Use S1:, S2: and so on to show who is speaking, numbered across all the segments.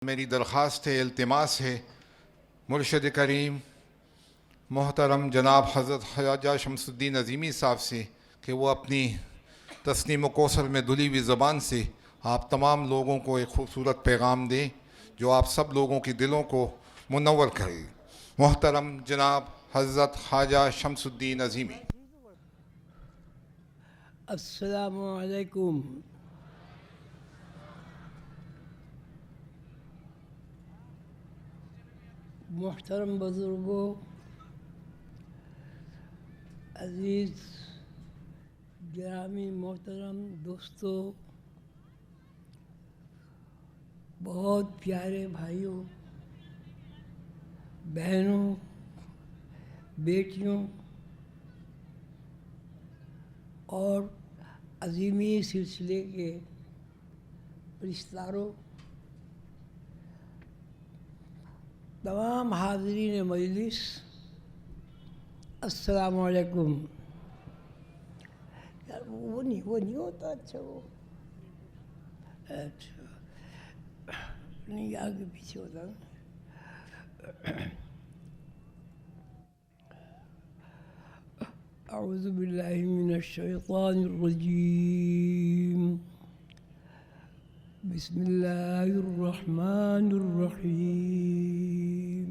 S1: میری درخواست ہے، التماس ہے مرشد کریم محترم جناب حضرت خواجہ شمس الدین عظیمی صاحب سے کہ وہ اپنی تسنیم و کوثر میں دھلی ہوئی زبان سے آپ تمام لوگوں کو ایک خوبصورت پیغام دیں جو آپ سب لوگوں کی دلوں کو منور کرے۔ محترم جناب حضرت خواجہ شمس الدین عظیمی۔
S2: السلام علیکم۔ محترم بزرگوں، عزیز گرامی محترم دوستوں، بہت پیارے بھائیوں، بہنوں، بیٹیوں اور عظیمی سلسلے کے رشتہ داروں، تمام حاضرین مجلس، السلام علیکم۔ یار وہ نہیں ہوتا، اچھا نہیں آگے پیچھے ہوتا نا۔ اعوذ باللہ من الشیطان الرجیم، بسم اللہ الرحمن الرحیم۔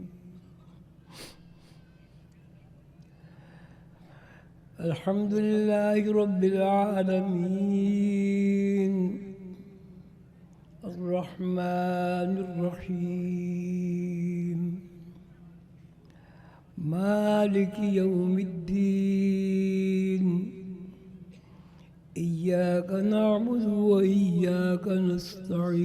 S2: الحمد للہ رب العالمین، الرحمن الرحیم، مالک یوم الدین، إياك نعبد وإياك نستعين،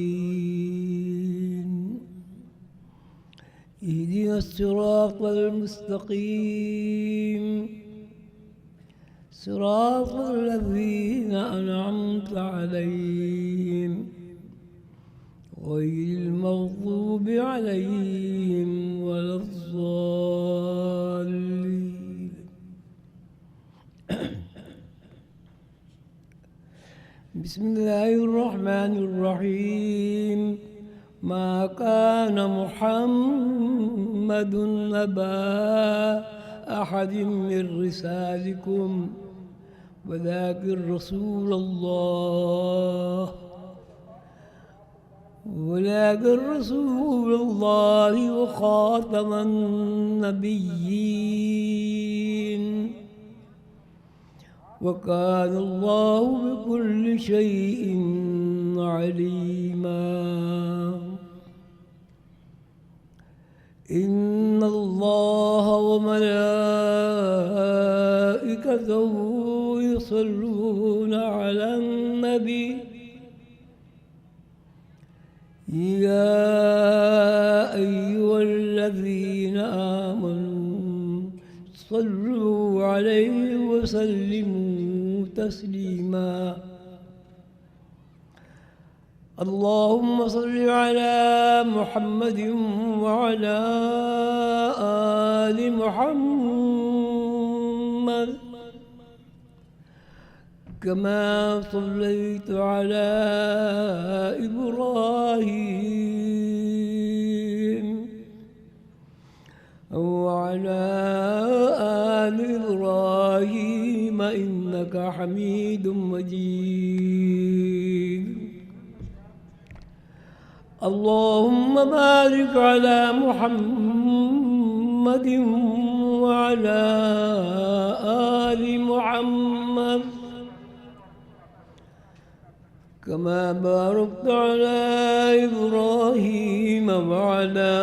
S2: اهدنا الصراط المستقيم، صراط الذين أنعمت عليهم غير المغضوب عليهم ولا الضالين۔ بسم الله الرحمن الرحيم، ما كان محمد أبا أحد من رجالكم ولكن رسول الله وخاتم النبيين، وكان الله بكل شيء عليما۔ إن الله وملائكته يصلون على النبي، يا أيها الذين آمنوا صلوا عليه وسلموا تسليما۔ اللهم صل على محمد وعلى آل محمد كما صليت على إبراهيم وعلى آل إبراهيم إنك حميد مجيد۔ اللهم بارك على محمد وعلى آل محمد كما باركت على إبراهيم وعلى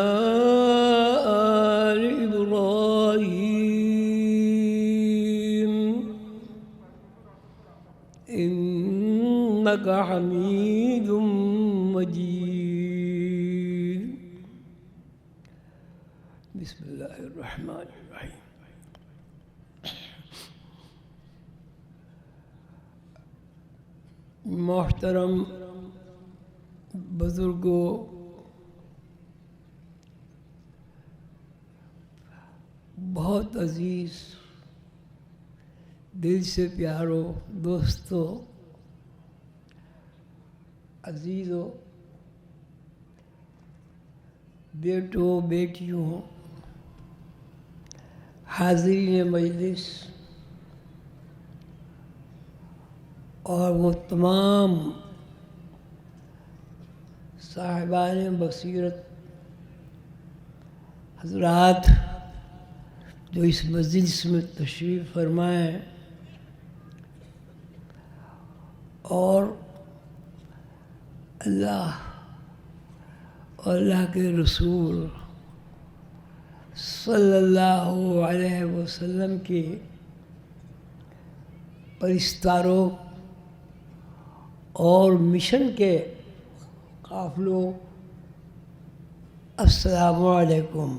S2: آل إبراهيم إنك حميد مجيد۔ بسم الله الرحمن الرحيم۔ محترم بزرگوں، بہت عزیز دل سے پیاروں، دوستوں، عزیزوں، بیٹوں بیٹیوں، حاضرین مجلس اور وہ تمام صاحبان بصیرت حضرات جو اس مجلس میں تشریف فرمائیں، اور اللہ اور اللہ کے رسول صلی اللہ علیہ وسلم کی پرستاروں اور مشن کے قافلوں، السلام علیکم۔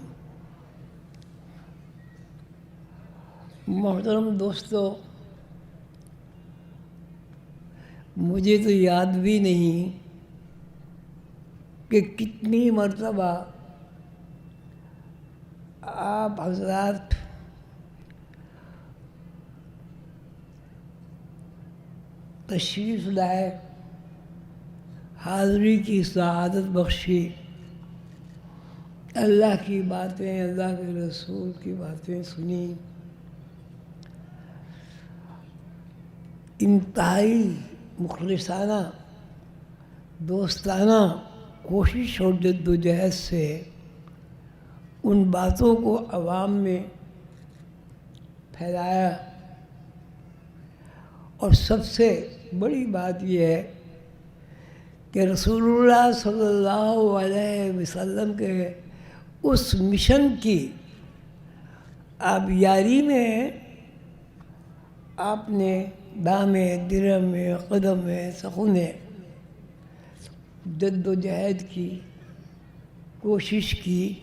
S2: محترم دوستو، مجھے تو یاد بھی نہیں کہ کتنی مرتبہ آپ حضرات تشریف لائے، حاضری کی سعادت بخشی، اللہ کی باتیں، اللہ کے رسول کی باتیں سنی، انتہائی مخلصانہ دوستانہ کوشش اور جد و جہد سے ان باتوں کو عوام میں پھیلایا، اور سب سے بڑی بات یہ ہے کہ رسول اللہ صلی اللہ علیہ وسلم کے اس مشن کی آبیاری میں آپ نے دامے درم قدم سخن جد و جہد کی، کوشش کی،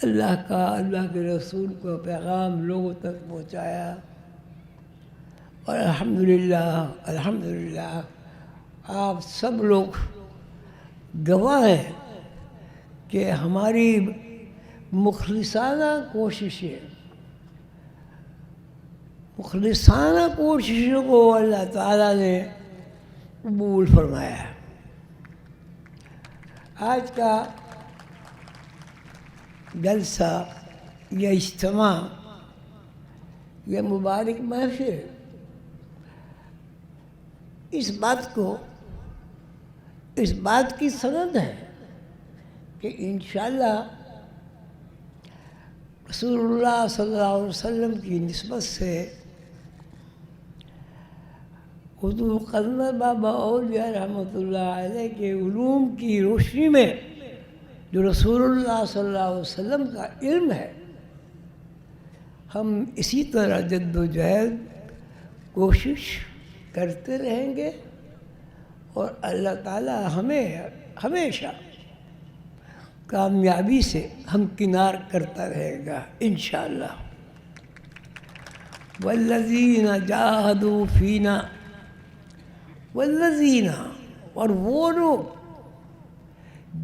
S2: اللہ کا، اللہ کے رسول کا پیغام لوگوں تک پہنچایا، اور الحمدللہ آپ سب لوگ گواہ ہیں کہ ہماری مخلصانہ کوششوں کو اللہ تعالیٰ نے قبول فرمایا ہے۔ آج کا جلسہ یا اجتماع یا مبارک محفل اس بات کی سند ہے کہ انشاءاللہ رسول اللہ صلی اللہ علیہ وسلم کی نسبت سے حضور قلندر بابا اولیاء رحمۃ اللہ علیہ کے علوم کی روشنی میں جو رسول اللہ صلی اللہ علیہ وسلم کا علم ہے، ہم اسی طرح جد و جہد کوشش کرتے رہیں گے، اور اللہ تعالیٰ ہمیں ہمیشہ کامیابی سے ہمکنار کرتا رہے گا انشاءاللہ۔ والذین جاہدوا فینا، والذین، اور وہ لوگ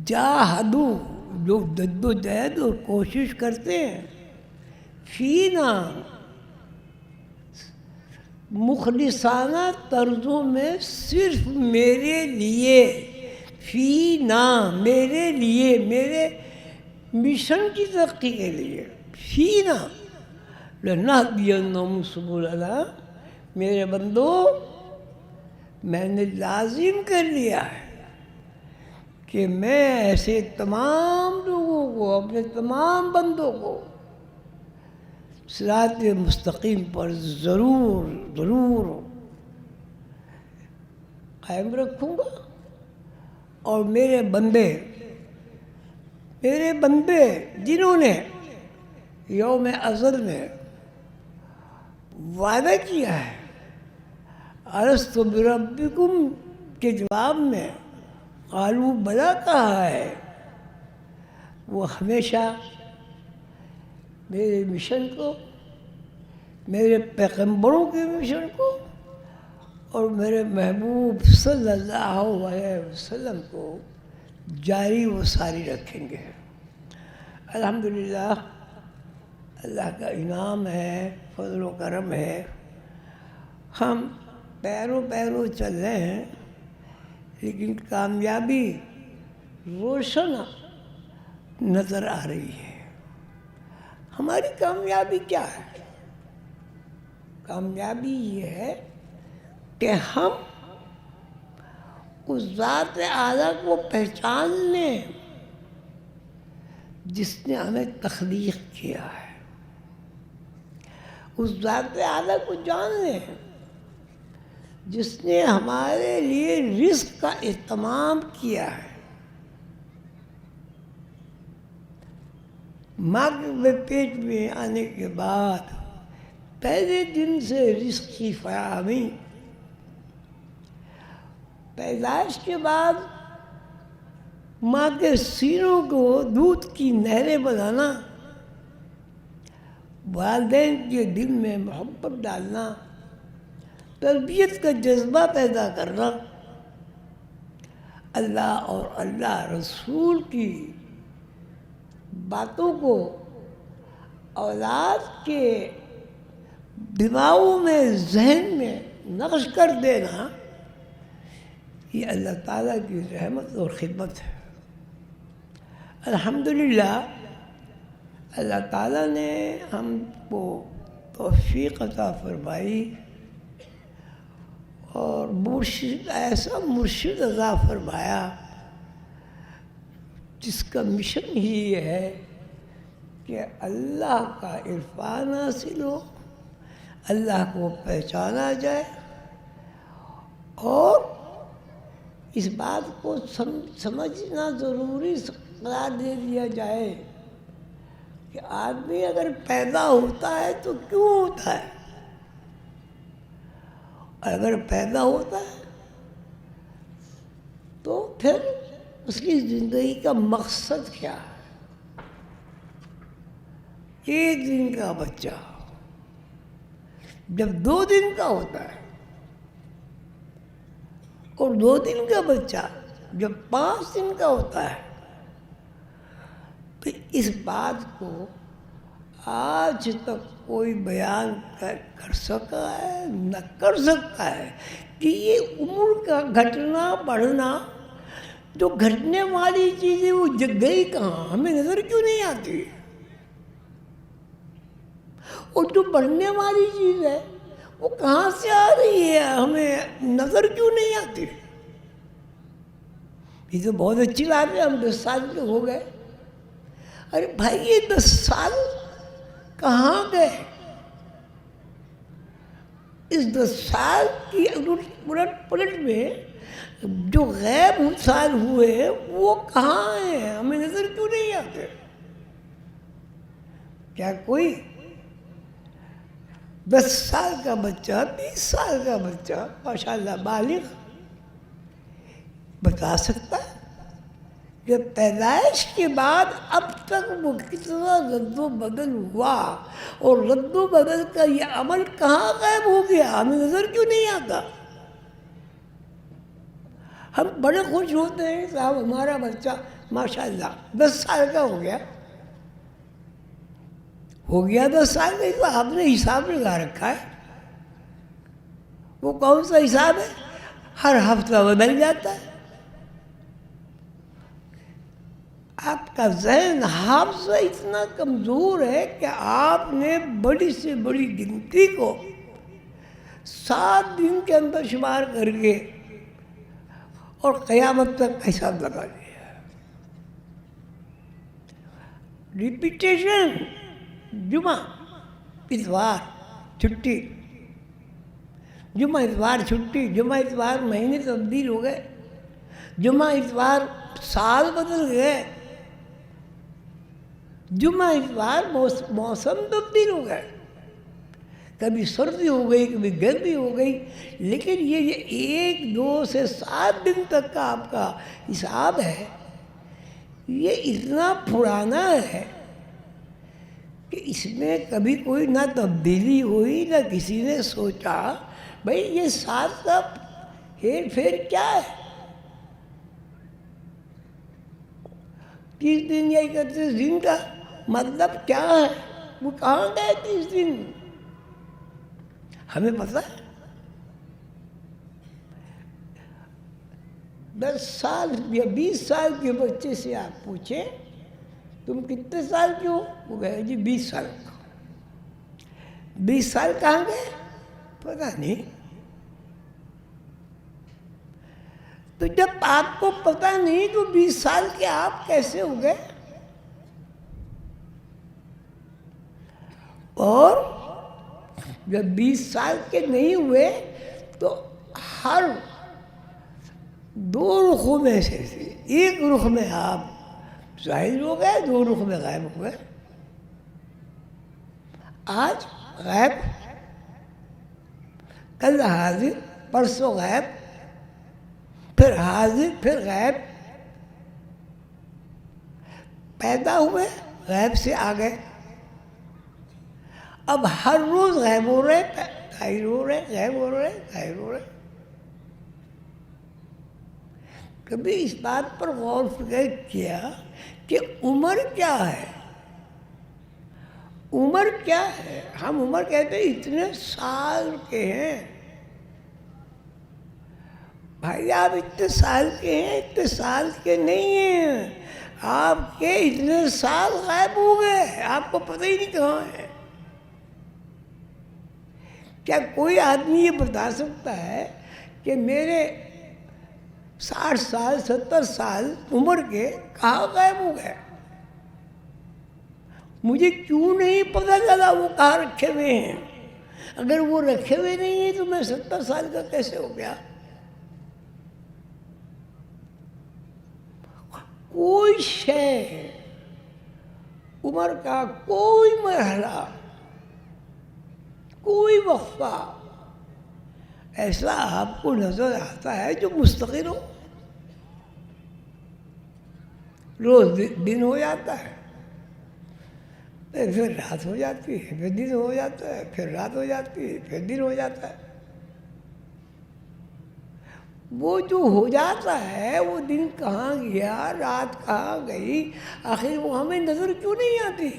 S2: جاہدوا جو جد و جہد اور کوشش کرتے ہیں، فینا مخلصانہ طرزوں میں صرف میرے لیے، فینا میرے لیے، میرے مشن کی ترقی کے لیے، فینا لنہدینہم سبلنا، میرے بندو میں نے لازم کر لیا ہے کہ میں ایسے تمام لوگوں کو، اپنے تمام بندوں کو صراط مستقیم پر ضرور قائم رکھوں گا، اور میرے بندے جنہوں نے یوم ازل میں وعدہ کیا ہے، الست بربکم کے جواب میں قالوا بلا کہا ہے، وہ ہمیشہ میرے مشن کو، میرے پیغمبروں کے مشن کو، اور میرے محبوب صلی اللہ علیہ وسلم کو جاری و ساری رکھیں گے۔ الحمدللہ اللہ کا انعام ہے، فضل و کرم ہے، ہم پیرو چل رہے ہیں، لیکن کامیابی روشن نظر آ رہی ہے۔ ہماری کامیابی کیا ہے؟ کامیابی یہ ہے کہ ہم اس ذات اعلیٰ کو پہچان لیں جس نے ہمیں تخلیق کیا ہے، اس ذات اعلیٰ کو جان لیں جس نے ہمارے لیے رزق کا اہتمام کیا ہے۔ ماں کے پیٹ میں آنے کے بعد پہلے دن سے رزق کی فراہمی، پیدائش کے بعد ماں کے سینوں کو دودھ کی نہریں بنانا، والدین کے دل میں محبت ڈالنا، تربیت کا جذبہ پیدا کرنا، اللہ اور اللہ رسول کی باتوں کو اولاد کے دماغوں میں، ذہن میں نقش کر دینا، یہ اللہ تعالیٰ کی رحمت اور خدمت ہے۔ الحمدللہ اللہ تعالیٰ نے ہم کو توفیق عطا فرمائی اور مرشد، ایسا مرشد عطا فرمایا جس کا مشن ہی یہ ہے کہ اللہ کا عرفان حاصل ہو، اللہ کو پہچانا جائے، اور اس بات کو سمجھنا ضروری قرار دے دیا جائے کہ آدمی اگر پیدا ہوتا ہے تو کیوں ہوتا ہے، اگر پیدا ہوتا ہے تو پھر اس کی زندگی کا مقصد کیا ہے۔ ایک دن کا بچہ جب 2 دن کا ہوتا ہے اور 2 دن کا بچہ جب 5 دن کا ہوتا ہے، تو اس بات کو آج تک کوئی بیان کر سکا ہے نہ کر سکتا ہے کہ یہ عمر کا گھٹنا بڑھنا، جو گھٹنے والی چیزیں وہ گئی کہاں، ہمیں نظر کیوں نہیں آتی، اور جو بڑھنے والی چیز ہے وہ کہاں سے آ رہی ہے، ہمیں نظر کیوں نہیں آتی۔ یہ تو بہت اچھی بات ہے، ہم 10 سال کے ہو گئے، ارے بھائی یہ 10 سال کہاں گئے؟ اس 10 سال کی پلٹ میں جو غیب سال ہوئے وہ کہاں ہیں، ہمیں نظر کیوں نہیں آتے؟ کیا کوئی 10 سال کا بچہ، 20 سال کا بچہ ماشاءاللہ بالغ بتا سکتا ہے کہ پیدائش کے بعد اب تک وہ کتنا رد و بدل ہوا، اور رد و بدل کا یہ عمل کہاں غائب ہو گیا، ہمیں نظر کیوں نہیں آتا؟ ہم بڑے خوش ہوتے ہیں صاحب ہمارا بچہ ماشاءاللہ 10 سال کا ہو گیا 10 سال کا، تو آپ نے حساب لگا رکھا ہے، وہ کون سا حساب ہے؟ ہر ہفتہ بدل جاتا ہے۔ آپ کا ذہن حافظہ اتنا کمزور ہے کہ آپ نے بڑی سے بڑی گنتی کو 7 دن کے اندر شمار کر کے اور قیامت تک حساب لگا لیا۔ ریپیٹیشن، جمعہ اتوار چھٹی، جمعہ اتوار چھٹی، جمعہ اتوار مہینے تبدیل ہو گئے، جمعہ اتوار سال بدل گئے، جمعہ اتوار موسم تبدیل ہو گئے، کبھی سردی ہو گئی کبھی گرمی ہو گئی، لیکن یہ 1 2 سے 7 دن تک کا آپ کا حساب ہے، یہ اتنا پرانا ہے کہ اس میں کبھی کوئی نہ تبدیلی ہوئی، نہ کسی نے سوچا بھائی یہ 7 کا ہیر پھیر کیا ہے، 30 دن یا 31 دن کا مطلب کیا ہے، وہ کہاں گئے 30 دن، ہمیں پتہ ہے؟ 10 سال یا 20 سال کے بچے سے آپ پوچھیں تم کتنے سال کے ہو؟ وہ گئے جی 20 سال کا۔ 20 سال کہاں گئے؟ پتہ نہیں۔ تو جب آپ کو پتہ نہیں تو 20 سال کے آپ کیسے ہو گئے؟ اور جب 20 سال کے نہیں ہوئے تو ہر 2 رخوں میں سے ایک رخ میں آپ ظاہر ہو گئے، 2 رخ میں غائب ہو گئے۔ آج غائب، کل حاضر، پرسوں غائب، پھر حاضر، پھر غائب۔ پیدا ہوئے، غائب سے آ گئے، اب ہر روز غائب ہو رہے، ظاہر ہو رہے، غائب ہو رہے، ظاہر ہو رہے۔ کبھی اس بات پر غور فکر کیا کہ عمر کیا ہے؟ عمر کیا ہے؟ ہم عمر کہتے ہیں اتنے سال کے ہیں۔ بھائی آپ اتنے سال کے ہیں، اتنے سال کے نہیں ہیں، آپ کے اتنے سال غائب ہو گئے، آپ کو پتہ ہی نہیں کہاں ہے۔ کیا کوئی آدمی یہ بتا سکتا ہے کہ میرے 60 سال 70 سال عمر کے کہاں غائب ہو گئے؟ مجھے کیوں نہیں پتہ چلا وہ کہاں رکھے ہوئے ہیں؟ اگر وہ رکھے ہوئے نہیں ہیں تو میں 70 سال کا کیسے ہو گیا؟ کوئی شے، عمر کا کوئی مرحلہ، کوئی وقفہ ایسا آپ کو نظر آتا ہے جو مستقل ہو؟ روز دن ہو جاتا ہے، پھر رات ہو جاتی ہے، پھر دن ہو جاتا ہے، پھر رات ہو جاتی ہے، پھر دن ہو جاتا ہے۔ وہ جو ہو جاتا ہے وہ دن کہاں گیا، رات کہاں گئی، آخر وہ ہمیں نظر کیوں نہیں آتی؟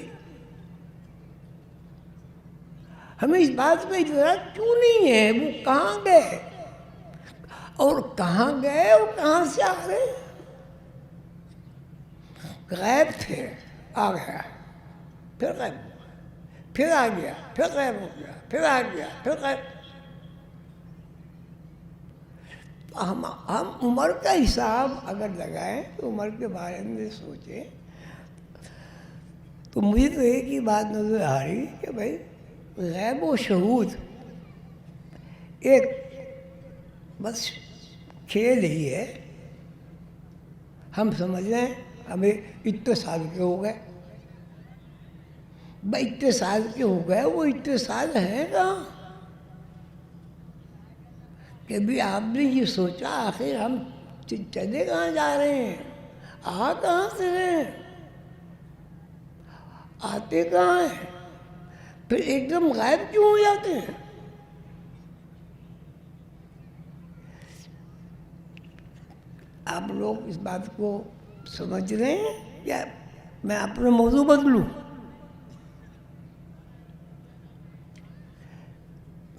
S2: ہمیں اس بات پہ اطلاع کیوں نہیں ہے وہ کہاں گئے، اور کہاں گئے اور کہاں سے آ گئے؟ غائب تھے، آ گیا، پھر غائب ہوا، پھر آ گیا، پھر غائب ہو گیا، پھر آ گیا، پھر غائب۔ ہم عمر کا حساب اگر لگائیں تو عمر کے بارے میں سوچیں تو مجھے تو ایک ہی بات نظر آ رہی کہ بھائی غیب و شہود ایک بس کھیل ہی ہے۔ ہم سمجھ رہے ہیں ہمیں اتنے سال کے ہو گئے، بھائی اتنے سال کے ہو گئے، وہ اتنے سال ہیں کہاں؟ کبھی آپ نے یہ سوچا آخر ہم چلے کہاں جا رہے ہیں، آ کہاں سے ہیں، آتے کہاں ہیں، پھر ایک دم غائب کیوں ہو جاتے ہیں؟ آپ لوگ اس بات کو سمجھ رہے ہیں یا میں اپنا موضوع بدلوں؟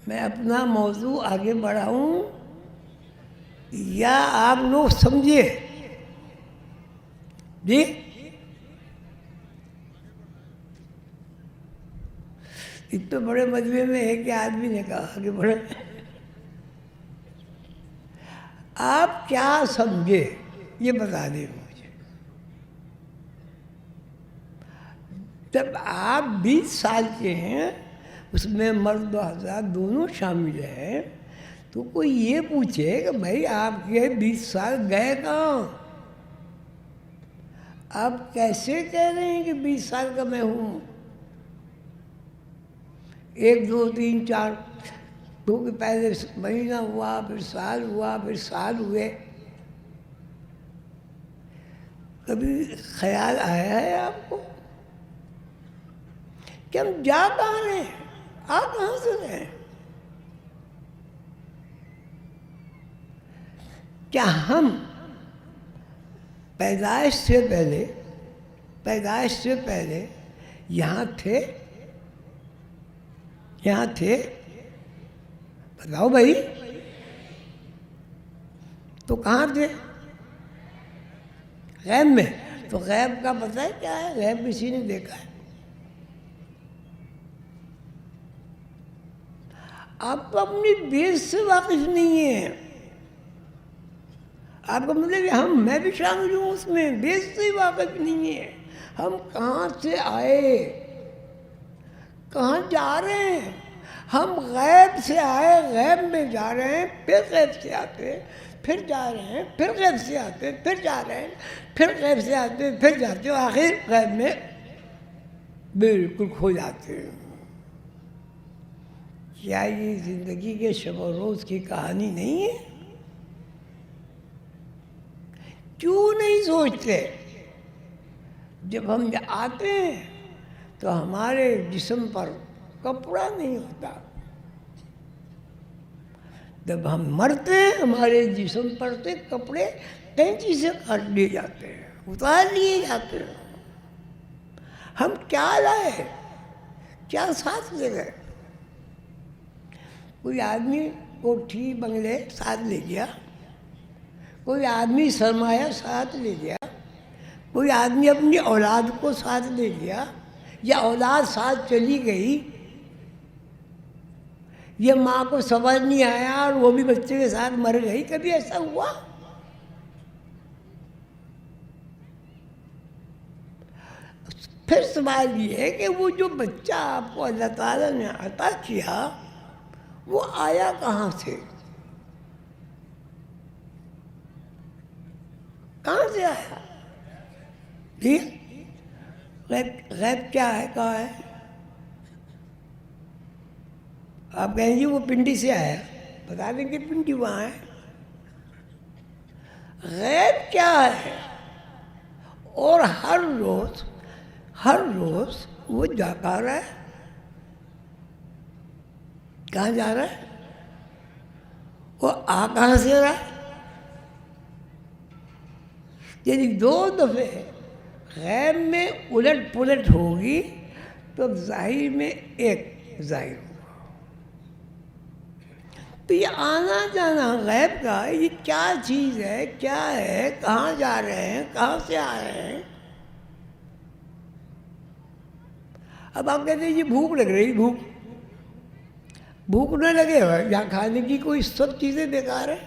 S2: میں اپنا موضوع آگے بڑھاؤں یا آپ لوگ سمجھے؟ جی اتنے بڑے مجمع میں ایک آدمی نے کہا آگے بڑھے۔ آپ کیا سمجھے یہ بتا دیں مجھے۔ جب آپ 20 سال کے ہیں، اس میں مرد و حضرات دونوں شامل ہیں، تو کوئی یہ پوچھے کہ بھائی آپ کے 20 سال گئے کہاں؟ آپ کیسے کہہ رہے ہیں کہ 20 سال کا میں ہوں؟ 1 2 3 4 کیونکہ پہلے مہینہ ہوا، پھر سال ہوا، پھر سال ہوئے۔ کبھی خیال آیا ہے آپ کو کہ ہم جا کہاں رہے ہیں، آ کہاں سے رہے ہیں؟ کیا ہم پیدائش سے پہلے یہاں تھے؟ یہاں تھے؟ بتاؤ بھائی، تو کہاں تھے؟ غیب میں۔ تو غیب کا پتہ ہے کیا ہے؟ غیب کسی نے دیکھا ہے؟ آپ تو اپنی بیس سے واقف نہیں ہیں. آپ کا مطلب میں بھی شامل ہوں اس میں، بیس سے ہی واقف نہیں ہیں. ہم کہاں سے آئے، کہاں جا رہے ہیں؟ ہم غیب سے آئے، غیب میں جا رہے ہیں، پھر غیب سے آتے، پھر جا رہے ہیں، پھر غیب سے آتے، پھر جا رہے ہیں، پھر غیب سے آتے، پھر جاتے، آخر غیب میں بالکل کھو جاتے ہیں. کیا یہ زندگی کے شب و روز کی کہانی نہیں ہے؟ کیوں نہیں سوچتے؟ جب ہم آتے ہیں تو ہمارے جسم پر کپڑا نہیں ہوتا. جب ہم مرتے ہیں ہمارے جسم پر سے کپڑے کینچی سے کاٹ لیے جاتے ہیں، اتار لیے جاتے ہیں. ہم کیا لائے، کیا ساتھ لے گئے؟ کوئی آدمی کوٹھی بنگلے ساتھ لے گیا، کوئی آدمی سرمایہ ساتھ لے گیا، کوئی آدمی اپنی اولاد کو ساتھ لے گیا، یا اولاد ساتھ چلی گئی. یہ ماں کو سمجھ نہیں آیا اور وہ بھی بچے کے ساتھ مر گئی. کبھی ایسا ہوا؟ پھر سوال یہ ہے کہ وہ جو بچہ آپ کو اللہ تعالیٰ نے عطا کیا وہ آیا کہاں سے؟ کہاں سے آیا؟ غیب کیا ہے، کہاں ہے؟ آپ کہیں گے وہ پنڈی سے آیا، بتا دیں کہ پنڈی وہاں ہے. غیب کیا ہے؟ اور ہر روز وہ جا رہا ہے. کہاں جا رہا ہے؟ وہ آ کہاں سے رہا ہے؟ یعنی 2 دفعے غیب میں الٹ پلٹ ہوگی تو ظاہر میں ایک ظاہر ہوگا. تو یہ آنا جانا غیب کا یہ کیا چیز ہے، کیا ہے، کہاں جا رہے ہیں، کہاں سے آ رہے ہیں؟ اب آپ کہتے ہیں یہ بھوک لگ رہی، بھوک نہ لگے گا یہاں کھانے کی کوئی سب چیزیں بیکار ہیں.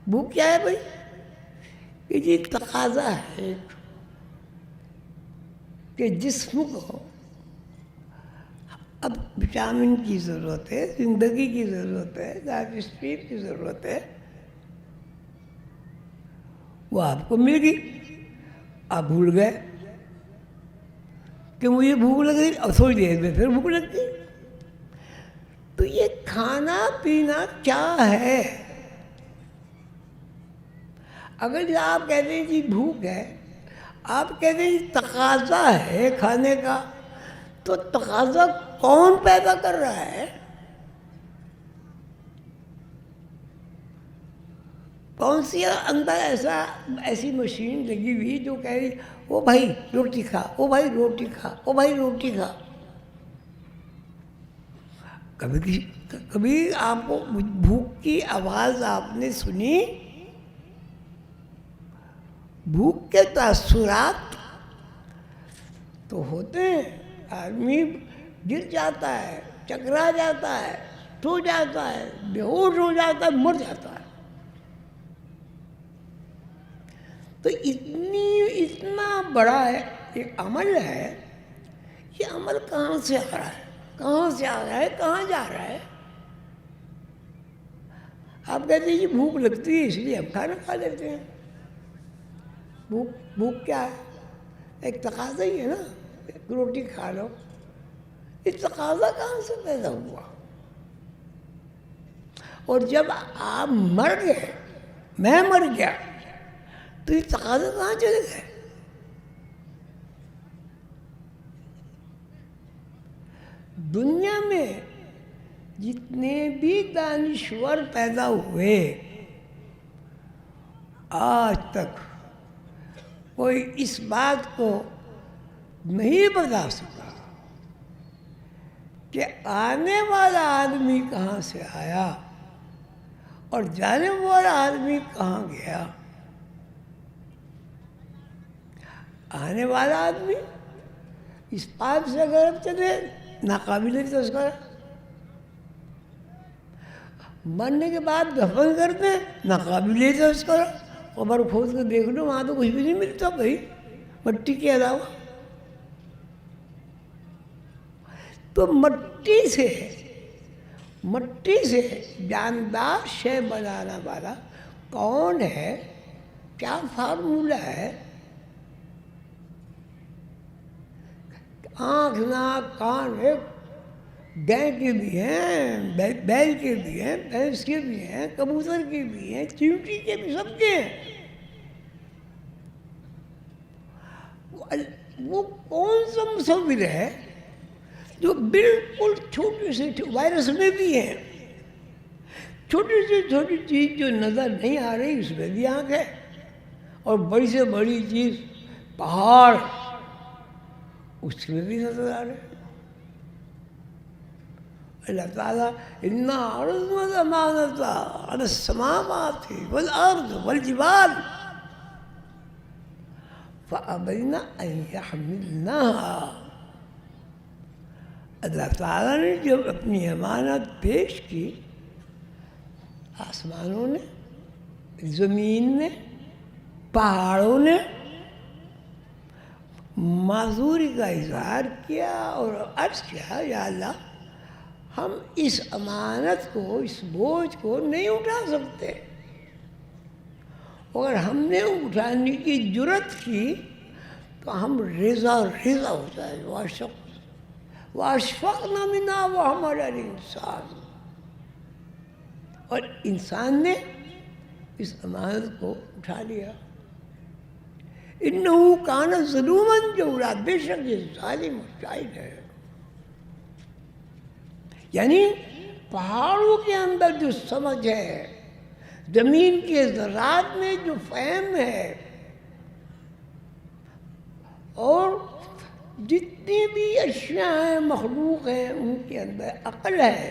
S2: بھوک کیا ہے بھائی؟ کہ یہ تقاضا ہے کہ جسم کو اب وٹامن کی ضرورت ہے، زندگی کی ضرورت ہے، لائف اسٹائل کی ضرورت ہے. وہ آپ کو مل گئی، آپ بھول گئے کہ مجھے بھوک لگ رہی، اور تھوڑی دیر میں پھر بھوک لگتی. تو یہ کھانا پینا کیا ہے؟ اگر آپ کہتے ہیں جی بھوک ہے، آپ کہتے ہیں تقاضا ہے کھانے کا، تو تقاضا کون پیدا کر رہا ہے؟ کون سی اندر ایسی مشین لگی ہوئی جو کہہ رہی او بھائی روٹی کھا، او بھائی روٹی کھا، او بھائی روٹی کھا. کبھی آپ کو بھوک کی آواز آپ نے سنی؟ بھوک کے تاثرات تو ہوتے ہیں. آدمی گر جاتا ہے، چکرا جاتا ہے، سو جاتا ہے، بے ہوش ہو جاتا ہے، مر جاتا ہے. تو اتنا بڑا ایک عمل ہے، یہ عمل کہاں سے آ رہا ہے، کہاں سے آ رہا ہے، کہاں جا رہا ہے؟ آپ کہتے ہیں یہ بھوک لگتی ہے اس لیے ہم کھانا کھا لیتے ہیں. بھوک کیا ہے؟ ایک تقاضا ہی ہے نا، ایک روٹی کھا لو. یہ تقاضا کہاں سے پیدا ہوا؟ اور جب آپ مر گئے، میں مر گیا، تو یہ تقاضا کہاں چلے گئے؟ دنیا میں جتنے بھی دانشور پیدا ہوئے آج تک کوئی اس بات کو نہیں بتا سکا کہ آنے والا آدمی کہاں سے آیا اور جانے والا آدمی کہاں گیا. آنے والا آدمی اس پاپ سے اگر اب چلے ناقابل تذکرہ، مرنے کے بعد دفن کرتے ہیں ناقابل تذکرہ، قبر کھود کے دیکھ لو وہاں تو کچھ بھی نہیں ملتا بھائی مٹی کے علاوہ. تو مٹی سے جاندار شے بنانا والا کون ہے؟ کیا فارمولہ ہے؟ آنکھ ناک کان گائے کے بھی ہیں، بیل کے بھی ہیں، بھینس کے بھی ہیں، کبوتر کے بھی ہیں، چیونٹی کے بھی، سب کے ہیں. وہ کون سا مصور ہے جو بالکل چھوٹی سے وائرس میں بھی ہے، چھوٹی سے چھوٹی چیز جو نظر نہیں آ رہی اس میں بھی آنکھ ہے، اور بڑی سے بڑی چیز پہاڑ اس میں بھی نظر آ رہے ہیں. اللہ تعالیٰ اِنَّا عَرَضْنَا الْأَمَانَةَ عَلَى السَّمَاوَاتِ وَالْأَرْضِ وَالْجِبَالِ فَأَبَيْنَ أَن يَحْمِلْنَهَا. اللہ تعالیٰ نے جب اپنی امانت پیش کی، آسمانوں نے، زمین نے، پہاڑوں نے معذوری کا اظہار کیا اور عرض کیا یا اللہ ہم اس امانت کو، اس بوجھ کو نہیں اٹھا سکتے. اگر ہم نے اٹھانے کی جرت کی تو ہم ریزہ ہو جائے. وَأَشْفَقْنَا مِنْهَا وَحَمَلَهَا الْإِنسَانُ. اور انسان نے اس امانت کو اٹھا لیا. إِنَّهُ كَانَ ظَلُومًا جَهُولًا. بے شک یہ ظالم اور جاہل ہے. یعنی پہاڑوں کے اندر جو سمجھ ہے، زمین کے ذرات میں جو فہم ہے، اور جتنی بھی اشیاء ہیں، مخلوق ہیں، ان کے اندر عقل ہے،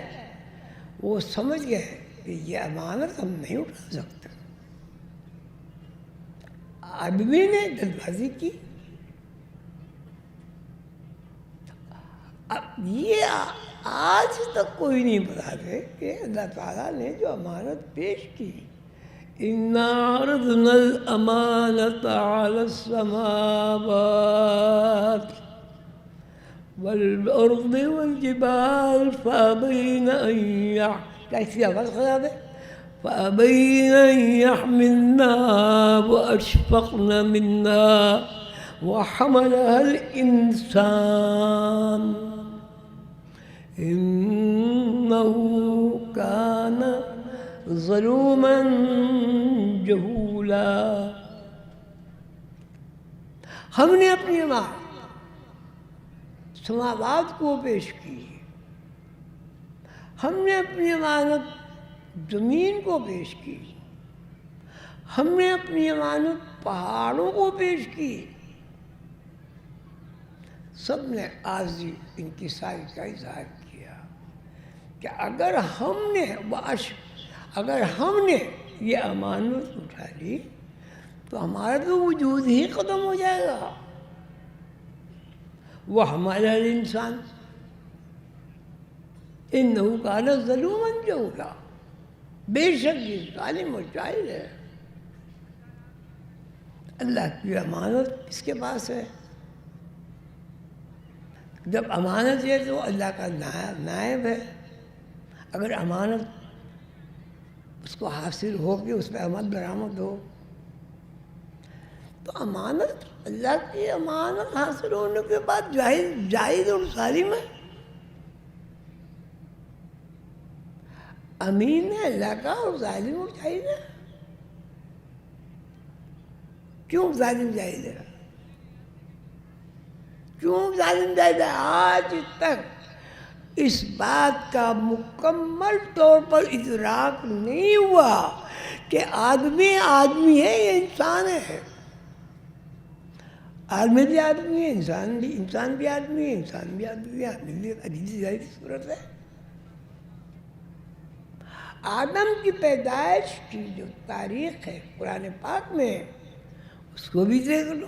S2: وہ سمجھ گئے کہ یہ امانت ہم نہیں اٹھا سکتے. آدمی نے جلد بازی کی. اب یہ آج تک کوئی نہیں بتاتے کہ اللہ تعالیٰ نے جو امانت پیش کی، إِنَّا عَرَضْنَا الْأَمَانَةَ عَلَى السَّمَاوَاتِ وَالْأَرْضِ وَالْجِبَالِ فَأَبَيْنَ أَن يَحْمِلْنَهَا وَأَشْفَقْنَ مِنْهَا وَحَمَلَهَا الْإِنسَانُ إِنَّهُ كَانَ ظَلُومًا جَهُولًا. ہم نے اپنی امانت سماوات کو پیش کی، ہم نے اپنی امانت زمین کو پیش کی، ہم نے اپنی امانت پہاڑوں کو پیش کی. سب نے عاجزی انکساری کا اظہار کیا کہ اگر ہم نے یہ امانت اٹھا لی تو ہمارا تو وجود ہی ختم ہو جائے گا. وَحَمَلَهَا الْإِنسَانُ إِنَّهُ كَانَ ظَلُومًا جَهُولًا. بے شک یہ ظالم اور جاہل ہے. اللہ کی امانت کس کے پاس ہے؟ جب امانت ہے تو اللہ کا نائب ہے. اگر امانت اس کو حاصل ہو کہ اس پہ عمل درآمد ہو تو امانت، اللہ کی امانت حاصل ہونے کے بعد جاہل اور ظالم ہے. امین ہے اللہ کا اور ظالم اور جاہل ہے. کیوں ظالم جاہل ہے؟ کیوں ظالم جاہل ہے؟ آج تک اس بات کا مکمل طور پر ادراک نہیں ہوا کہ آدمی آدمی ہے یا انسان ہے. آدمی بھی آدمی ہے، انسان بھی آدمی ہے، انسان بھی آدمی ہے. آدمی بھی عجیب ظاہری صورت ہے. آدم کی پیدائش کی جو تاریخ ہے قرآن پاک میں، اس کو بھی دیکھ لو.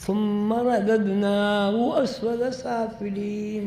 S2: ثم رددناه أسفل سافلين।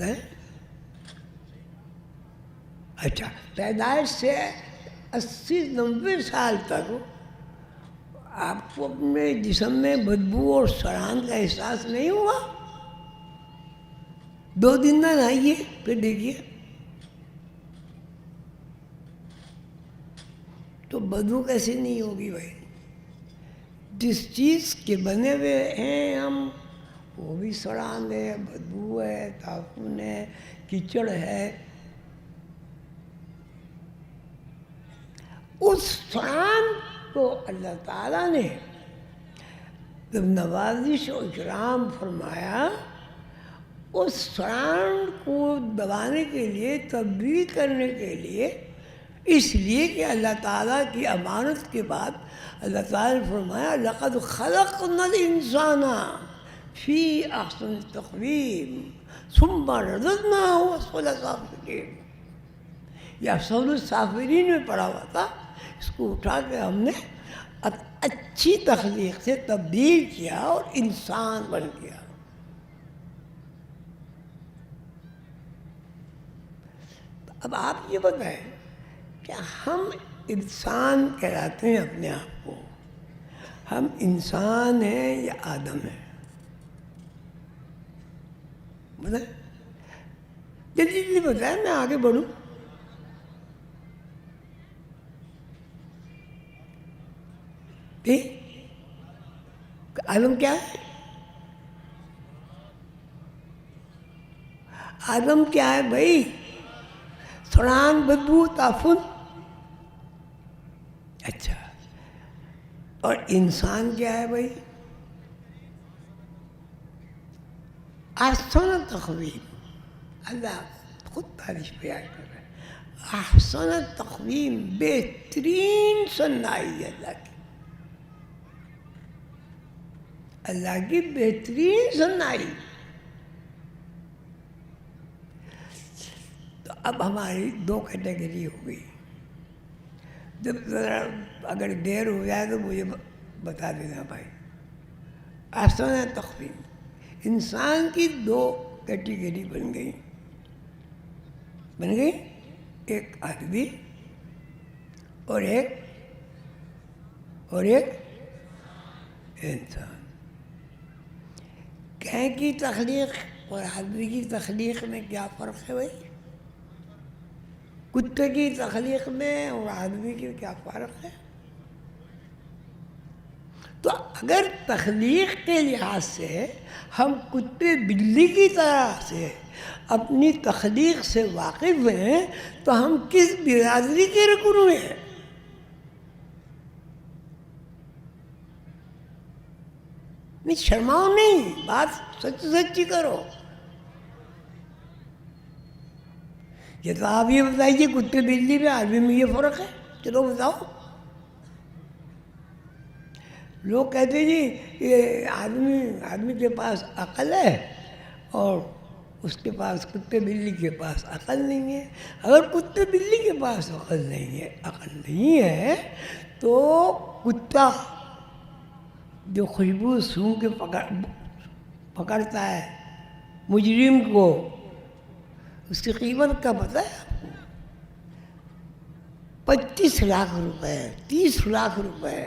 S2: بتائیں؟ اچھا، پیدائش سے 80-90 سال تک آپ کو اپنے جسم میں بدبو اور سڑان کا احساس نہیں ہوا؟ 2 دن نہ نہائیے پھر دیکھیے تو بدبو کیسے نہیں ہوگی بھائی؟ جس چیز کے بنے ہوئے ہیں ہم وہ بھی سڑان ہے، بدبو ہے، تعفن ہے، کیچڑ ہے. اس سڑان کو اللہ تعالیٰ نے جب نوازش و اکرام فرمایا، اس سڑان کو دبانے کے لیے، تبدیل کرنے کے لیے، اس لیے کہ اللہ تعالیٰ کی امانت کے بعد اللہ تعالیٰ نے فرمایا لَقَدْ خَلَقْنَا الْإِنسَانَ فِي أَحْسَنِ تَقْوِيمٍ ثُمَّ رَدَدْنَاهُ أَسْفَلَ سَافِلِينَ. یہ افضل السافلین میں پڑھا ہوا تھا، اس کو اٹھا کے ہم نے اچھی تخلیق سے تبدیل کیا اور انسان بن گیا. اب آپ یہ بتائیں کہ ہم انسان کہلاتے ہیں اپنے آپ کو، ہم انسان ہیں یا آدم ہیں؟ بتائیں، جلدی جلدی بتائیں، میں آگے بڑھوں. آدم کیا ہے؟ آدم کیا ہے بھائی؟ سڑان، بدبو، تعفن. اچھا، اور انسان کیا ہے بھائی؟ احسن تقویم. اللہ خود تعریف بیان کر رہا ہے. احسن تقویم، بہترین صنائی اللہ کی، اللہ کی بہترین صنائی. تو اب ہماری 2 کیٹیگری ہو گئی. جب ذرا اگر دیر ہو جائے تو مجھے بتا دینا بھائی. احسن تقویم، انسان کی 2 کیٹیگری بن گئی. ایک آدمی اور ایک انسان. گائے کی تخلیق اور آدمی کی تخلیق میں کیا فرق ہے بھائی؟ کتے کی تخلیق میں اور آدمی کی کیا فرق ہے؟ تو اگر تخلیق کے لحاظ سے ہم کتے بلی کی طرح سے اپنی تخلیق سے واقف ہیں تو ہم کس برادری کے رکن ہوئے ہیں؟ نہیں، شرماؤ نہیں، بات سچی کرو. یہ تو آپ یہ بتائیے کتے بلی میں آدمی میں یہ فرق ہے، چلو بتاؤ. لوگ کہتے ہیں جی یہ آدمی کے پاس عقل ہے اور اس کے پاس کتے بلی کے پاس عقل نہیں ہے. اگر کتے بلی کے پاس عقل نہیں ہے تو کتا جو خوشبو سونگھ کے پکڑتا ہے مجرم کو، اس کی قیمت کا پتہ ہے آپ کو؟ 25 لاکھ روپے، 30 لاکھ روپے.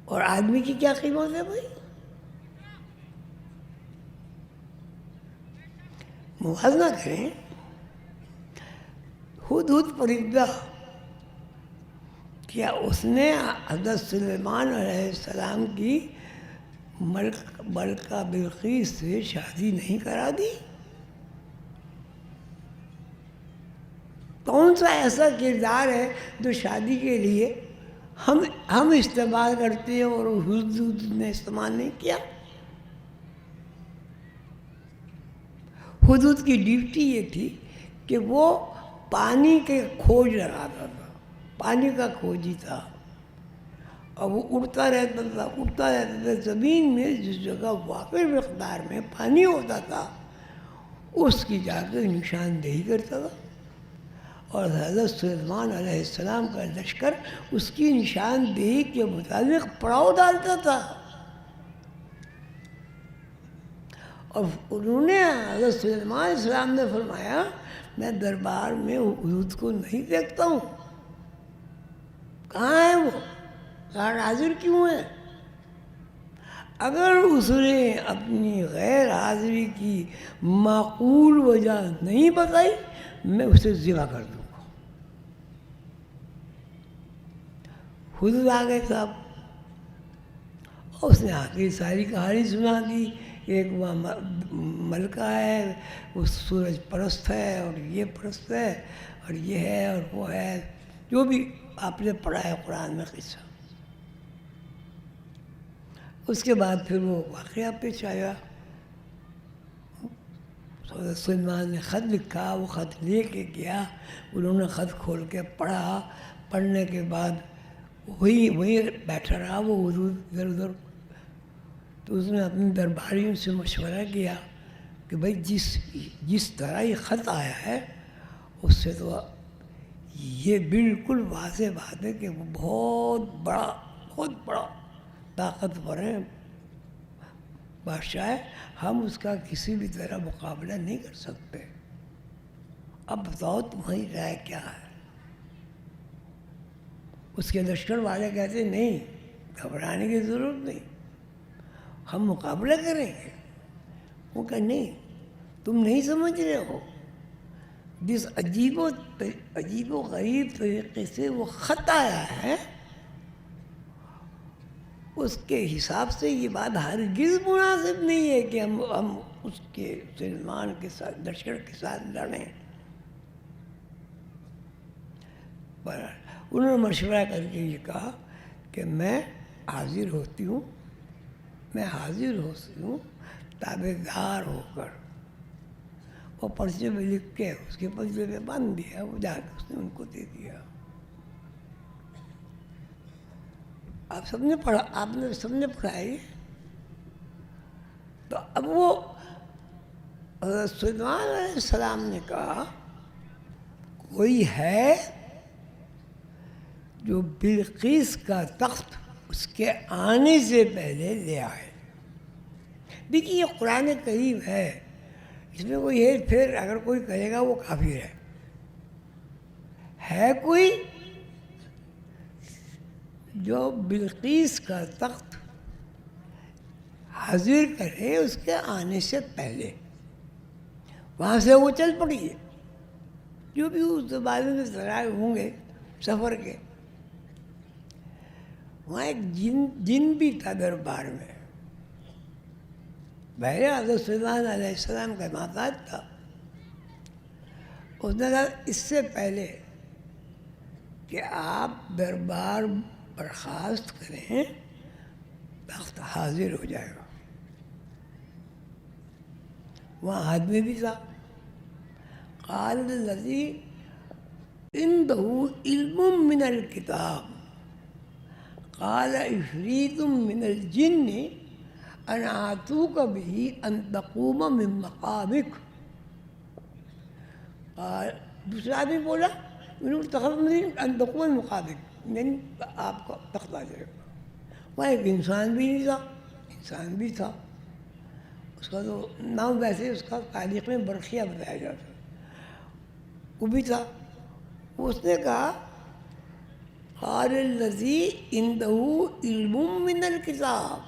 S2: اور آدمی کی کیا قیمت ہے بھائی؟ موازنہ کریں. ہدہد پرندہ کیا اس نے حضرت سلیمان علیہ السلام کی ملکہ بلقیس سے شادی نہیں کرا دی؟ کون سا ایسا کردار ہے جو شادی کے لیے ہم استعمال کرتے ہیں اور ہدہد نے استعمال نہیں کیا؟ ہدہد کی ڈیوٹی یہ تھی کہ وہ پانی کے کھوج لگاتا تھا، پانی کا کھوجی تھا، اور وہ اڑتا رہتا تھا زمین میں. جس جگہ واقعی مقدار میں پانی ہوتا تھا اس کی جا کے نشاندہی کرتا تھا، اور حضرت سلیمان علیہ السلام کا لشکر اس کی نشاندہی کے مطابق پڑاؤ ڈالتا تھا. اور انہوں نے حضرت سلیمان علیہ السلام نے فرمایا میں دربار میں حدود کو نہیں دیکھتا ہوں، کہاں ہے وہ، کہاں حاضر کیوں ہے؟ اگر اس نے اپنی غیر حاضری کی معقول وجہ نہیں بتائی میں اسے ذبح کر دوں گا۔ خود آ گئے صاحب، اس نے آ کے ساری کہانی سنا دی، ایک وہاں ملکہ ہے، وہ سورج پرست ہے اور یہ پرست ہے اور یہ ہے اور وہ ہے، جو بھی آپ نے پڑھا ہے قرآن میں قصہ۔ اس کے بعد پھر وہ واقعہ پیش آیا، حضرت سلیمان نے خط لکھا، وہ خط لے کے گیا، انہوں نے خط کھول کے پڑھا، پڑھنے کے بعد وہیں بیٹھا رہا وہ حضور ادھر ادھر۔ تو اس نے اپنے درباریوں سے مشورہ کیا کہ بھائی جس طرح یہ خط آیا ہے اس سے تو یہ بالکل واضح بات ہے کہ وہ بہت بڑا طاقتور ہے، بادشاہ ہے، ہم اس کا کسی بھی طرح مقابلہ نہیں کر سکتے، اب بتاؤ تمہاری رائے کیا ہے؟ اس کے لشکر والے کہتے نہیں، گھبرانے کی ضرورت نہیں، ہم مقابلہ کریں گے۔ وہ کہ نہیں، تم نہیں سمجھ رہے ہو، جس عجیب و غریب طریقے سے وہ خط آیا ہے اس کے حساب سے یہ بات ہرگز مناسب نہیں ہے کہ ہم اس کے سلیمان کے ساتھ لشکر کے ساتھ لڑیں۔ پر انہوں نے مشورہ کر کے یہ کہا کہ میں حاضر ہوتی ہوں تابع دار ہو کر، وہ پرچے میں لکھ کے اس کے پرچے میں باندھ دیا، وہ جا کے اس نے ان کو دے دیا۔ آپ سب نے پڑھا ہے۔ تو اب وہ حضرت سلیمان علیہ السلام نے کہا کوئی ہے جو بلقیس کا تخت اس کے آنے سے پہلے لے آئے۔ دیکھیے یہ قرآن کریم ہے، اس میں کوئی ہیر پھیر اگر کوئی کرے گا وہ کافر ہے کوئی جو بلقیس کا تخت حاضر کرے اس کے آنے سے پہلے، وہاں سے وہ چل پڑی ہے، جو بھی اس زمانے میں ذرائع ہوں گے سفر کے، وہاں ایک جن بھی تھا دربار میں، بہرے حضرت سلیمان علیہ السلام کا محتاج تھا۔ اس نے کہا اس سے پہلے کہ آپ دربار برخاست کریں تخت حاضر ہو جائے گا۔ وہاں آدمی بھی تھا، قال الذی عنده علم من الکتاب قال عفریت من الجن انا آتوک به ان تقوم من مقامک۔ دوسرا آدمی بولا ان تقوم من مقامک، نہیں آپ کو تخت آ جائے گا۔ وہاں ایک انسان بھی نہیں تھا، انسان بھی تھا، اس کا تو نام ویسے اس کا تاریخ میں برقیہ بتایا جاتا ہے، وہ بھی تھا۔ اس نے کہا قال الذی عنده علم من الکتاب،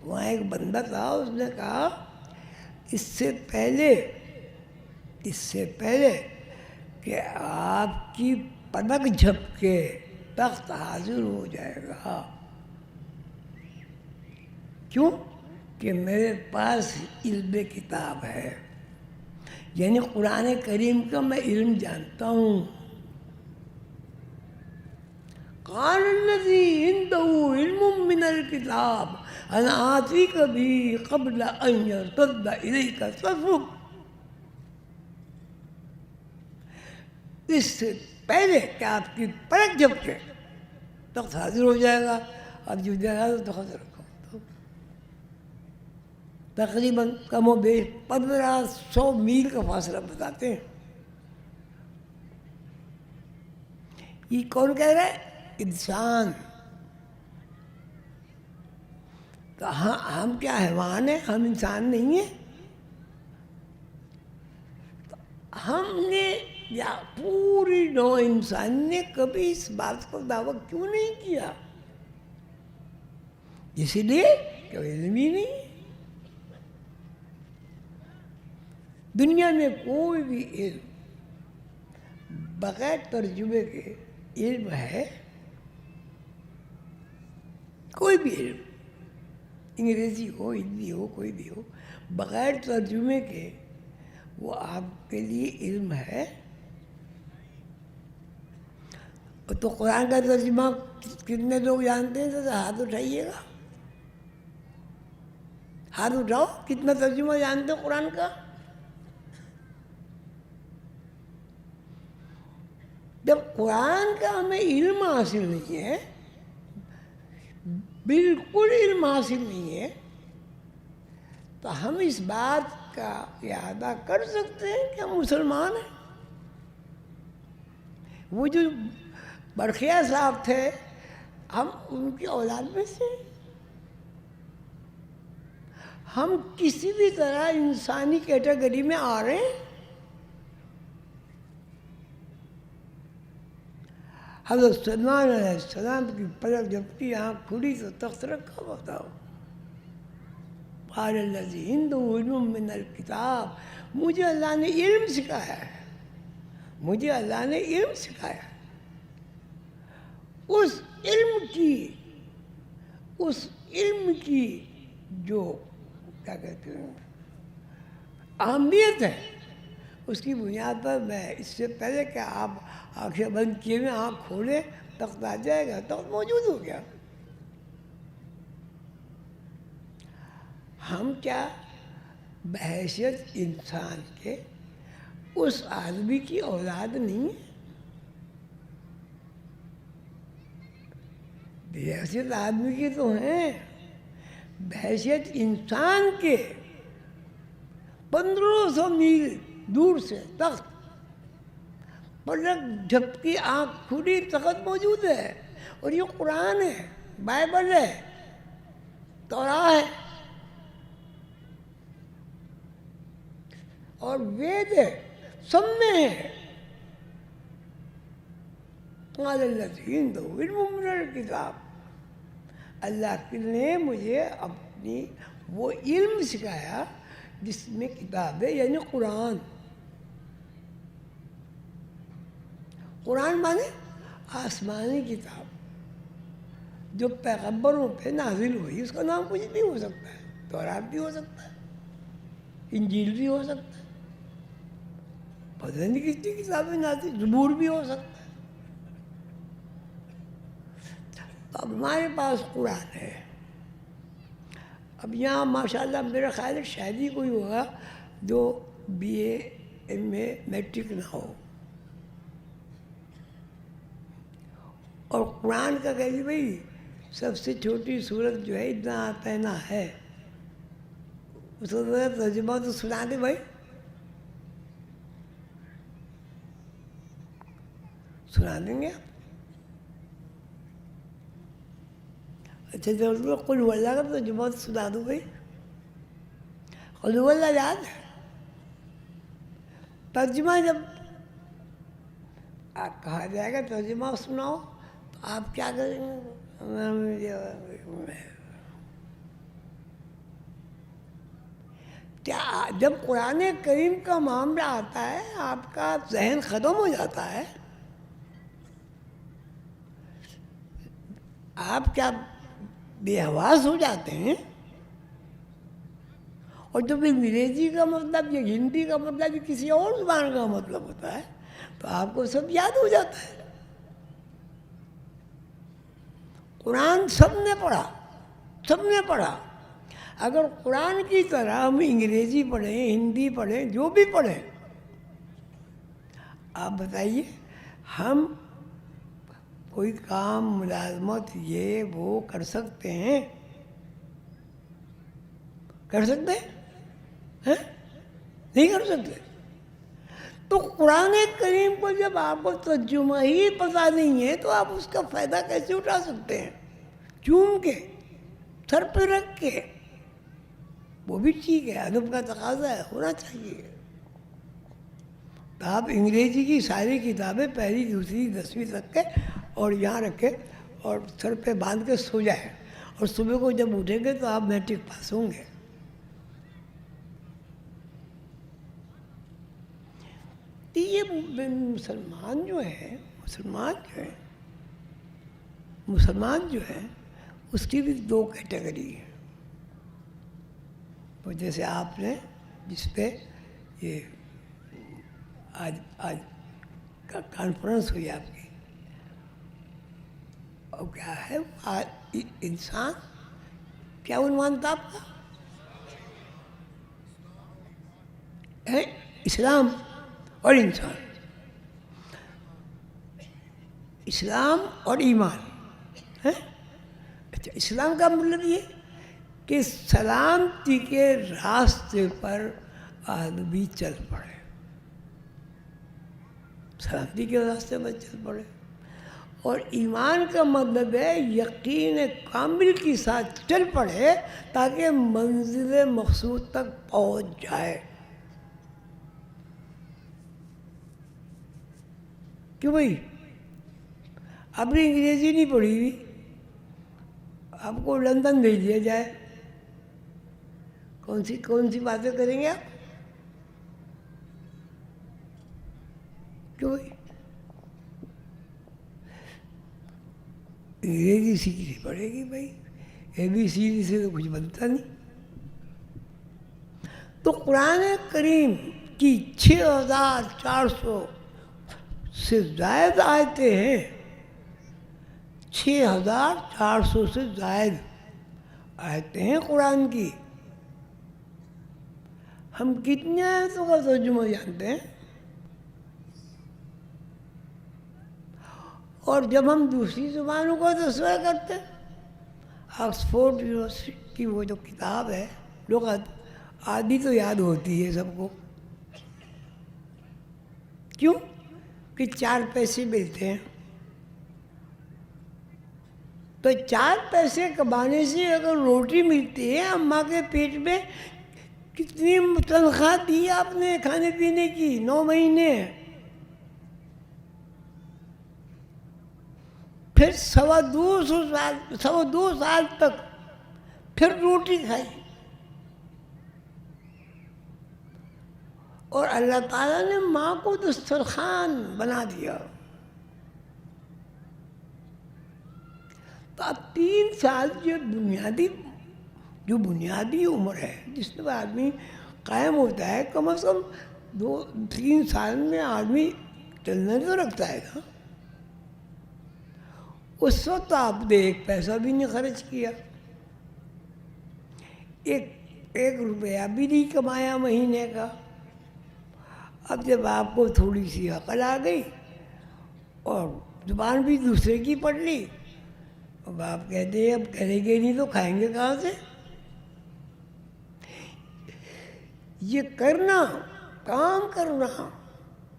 S2: وہاں ایک بندہ تھا، اس نے کہا اس سے پہلے کہ آپ کی پلک جھپکے تخت حاضر ہو جائے گا۔ کیوں؟ کہ میرے پاس علم کتاب ہے، یعنی قرآن کریم کا میں علم جانتا ہوں۔ قال الذی عنده علم من الکتاب انا آتیک به قبل ان یرتد الیک طرفک، اس سے پہلے کہ آپ کی پلک جھپکے تخت حاضر ہو جائے گا۔ اب جو جگہ تو تخت رکھو، تقریباً کم و بیش 1500 میل کا فاصلہ بتاتے ہیں۔ یہ کون کہہ رہا ہے؟ انسان۔ تو ہم کیا حیوان ہیں؟ ہم انسان نہیں ہیں؟ ہم نے یا پوری نوع انسان نے کبھی اس بات کو دعویٰ کیوں نہیں کیا؟ اسی لیے کہ علم ہی نہیں ہے۔ دنیا میں کوئی بھی علم بغیر ترجمے کے علم ہے؟ کوئی بھی علم، انگریزی ہو، ہندی ہو، کوئی بھی ہو، بغیر ترجمے کے وہ آپ کے لیے علم ہے؟ تو قرآن کا ترجمہ کتنے لوگ جانتے ہیں؟ تو ہاتھ اٹھائیے گا، ہاتھ اٹھاؤ، کتنا ترجمہ جانتے ہو قرآن کا؟ جب قرآن کا ہمیں علم حاصل نہیں ہے، بالکل علم حاصل نہیں ہے، تو ہم اس بات کا اعادہ کر سکتے ہیں کہ ہم مسلمان ہیں؟ وہ جو برقیہ صاحب تھے، ہم ان کی اولاد میں سے ہیں۔ ہم کسی بھی طرح انسانی کیٹیگری میں آ رہے ہیں؟ حضرت سلمان علیہ السلام کی پلک جب کی آنکھ کھلی تو تخت رکھا، بتاؤ، قال الذی عنده علم من الکتاب، مجھے اللہ نے علم سکھایا ہے، مجھے اللہ نے علم سکھایا ہے۔ اس علم کی جو کیا کہتے ہیں اہمیت ہے، اس کی بنیاد پر میں اس سے پہلے کہ آپ آنکھیں بند کیے ہوئے آنکھ کھولے تخت آ جائے گا، تخت موجود ہو گیا۔ ہم کیا بحیثیت انسان کے اس آدمی کی اولاد نہیں ہے؟ بحیثیت آدمی کی تو ہیں، بحیثیت انسان کے 1500 میل دور سے تخت، پلک جھپکی، آنکھ کھلی، تخت موجود ہے۔ اور یہ قرآن ہے، بائبل ہے، توراہ ہے اور وید ہے، سب میں ہے۔ قال الذی عنده علم من الکتاب، اللہ نے مجھے اپنی وہ علم سکھایا جس میں کتاب ہے، یعنی قرآن۔ قرآن مانے آسمانی کتاب جو پیغمبروں پہ نازل ہوئی، اس کا نام کچھ بھی ہو سکتا ہے، تورات بھی ہو سکتا ہے، انجیل بھی ہو سکتا ہے، پتہ نہیں کتنی کتابیں نازل، زبور بھی ہو سکتا ہے۔ اب ہمارے پاس قرآن ہے۔ اب یہاں ماشاءاللہ میرا خیال ہے شاید ہی کوئی ہوگا جو B A M A matric نہ ہو، اور قرآن کا کہیے بھائی سب سے چھوٹی صورت جو ہے اتنا پہنا ہے، اس کو ترجمہ تو سنا دے بھائی، سنا دیں گے آپ؟ اچھا چلو قل هو اللہ کا ترجمہ تو سنا دو بھائی، قل هو اللہ یاد ہے؟ ترجمہ جب آپ کہا جائے گا ترجمہ سناؤ تو آپ کیا کریں گے؟ کیا جب قرآن کریم کا معاملہ آتا ہے آپ کا ذہن ختم ہو جاتا ہے؟ آپ کیا بے حواس ہو جاتے ہیں؟ اور جب انگریزی کا مطلب یا ہندی کا مطلب یا کسی اور زبان کا مطلب ہوتا ہے تو آپ کو سب یاد ہو جاتا ہے۔ قرآن سب نے پڑھا، سب نے پڑھا۔ اگر قرآن کی طرح ہم انگریزی پڑھیں، ہندی پڑھیں، جو بھی پڑھیں، آپ بتائیے ہم کوئی کام، ملازمت، یہ وہ کر سکتے ہیں؟ کر سکتے ہیں؟ نہیں کر سکتے۔ تو قرآن کریم کو جب آپ کو ترجمہ ہی پتہ نہیں ہے تو آپ اس کا فائدہ کیسے اٹھا سکتے ہیں؟ چوم کے سر پہ رکھ کے، وہ بھی ٹھیک ہے، ادب کا تقاضا ہے، ہونا چاہیے. تو آپ انگریزی کی ساری کتابیں پہلی دوسری 10ویں تک کے اور یہاں رکھے اور سر پہ باندھ کے سو جائیں، اور صبح کو جب اٹھیں گے تو آپ میٹرک پاس ہوں گے. تو یہ مسلمان جو ہے اس کی بھی 2 کیٹیگری ہے. تو جیسے آپ نے جس پہ یہ آج کانفرنس ہوئی آپ کی، اور کیا ہے انسان، کیا عنوان تھا آپ کا؟ اسلام اور انسان، اسلام اور ایمان. اچھا، اسلام کا مطلب یہ کہ سلامتی کے راستے پر آدمی چل پڑے، سلامتی کے راستے پر چل پڑے. اور ایمان کا مطلب ہے یقین کامل کے ساتھ چل پڑے تاکہ منزل مقصود تک پہنچ جائے. کیوں بھائی؟ آپ نے انگریزی نہیں پڑھی ہوئی، آپ کو لندن بھیج دیا جائے، کون سی باتیں کریں گے آپ؟ کیوں بھائی؟ انگریزی سیکھنی پڑے گی بھائی، ABC سے تو کچھ بنتا نہیں. تو قرآن کریم کی 6400 سے زائد آیتیں ہیں، 6400 سے زائد آیتیں ہیں قرآن کی. ہم کتنے آیتوں کا ترجمہ جانتے ہیں؟ اور جب ہم دوسری زبانوں کا تذکرہ کرتے ہیں، آکسفورڈ یونیورسٹی کی وہ جو کتاب ہے لغت، آدھی تو یاد ہوتی ہے سب کو. کیوں؟ کہ 4 پیسے ملتے ہیں. تو 4 پیسے کمانے سے اگر روٹی ملتی ہے، اماں کے پیٹ میں کتنی تنخواہ دی آپ نے کھانے پینے کی؟ 9 مہینے. پھر 2.25 سال تک پھر روٹی کھائی. اور اللہ تعالیٰ نے ماں کو دسترخوان بنا دیا. تو اب 3 سال جو بنیادی عمر ہے جس میں آدمی قائم ہوتا ہے، کم از کم 2-3 سال میں آدمی چلنا تو رکھتا ہے نا. اس وقت آپ نے 1 پیسہ بھی نہیں خرچ کیا، 1 روپیہ بھی نہیں کمایا مہینے کا. اب جب آپ کو تھوڑی سی عقل آ گئی اور زبان بھی دوسرے کی پڑھ لی، اب آپ کہتے ہیں اب کریں گے نہیں تو کھائیں گے کہاں سے؟ یہ کرنا، کام کرنا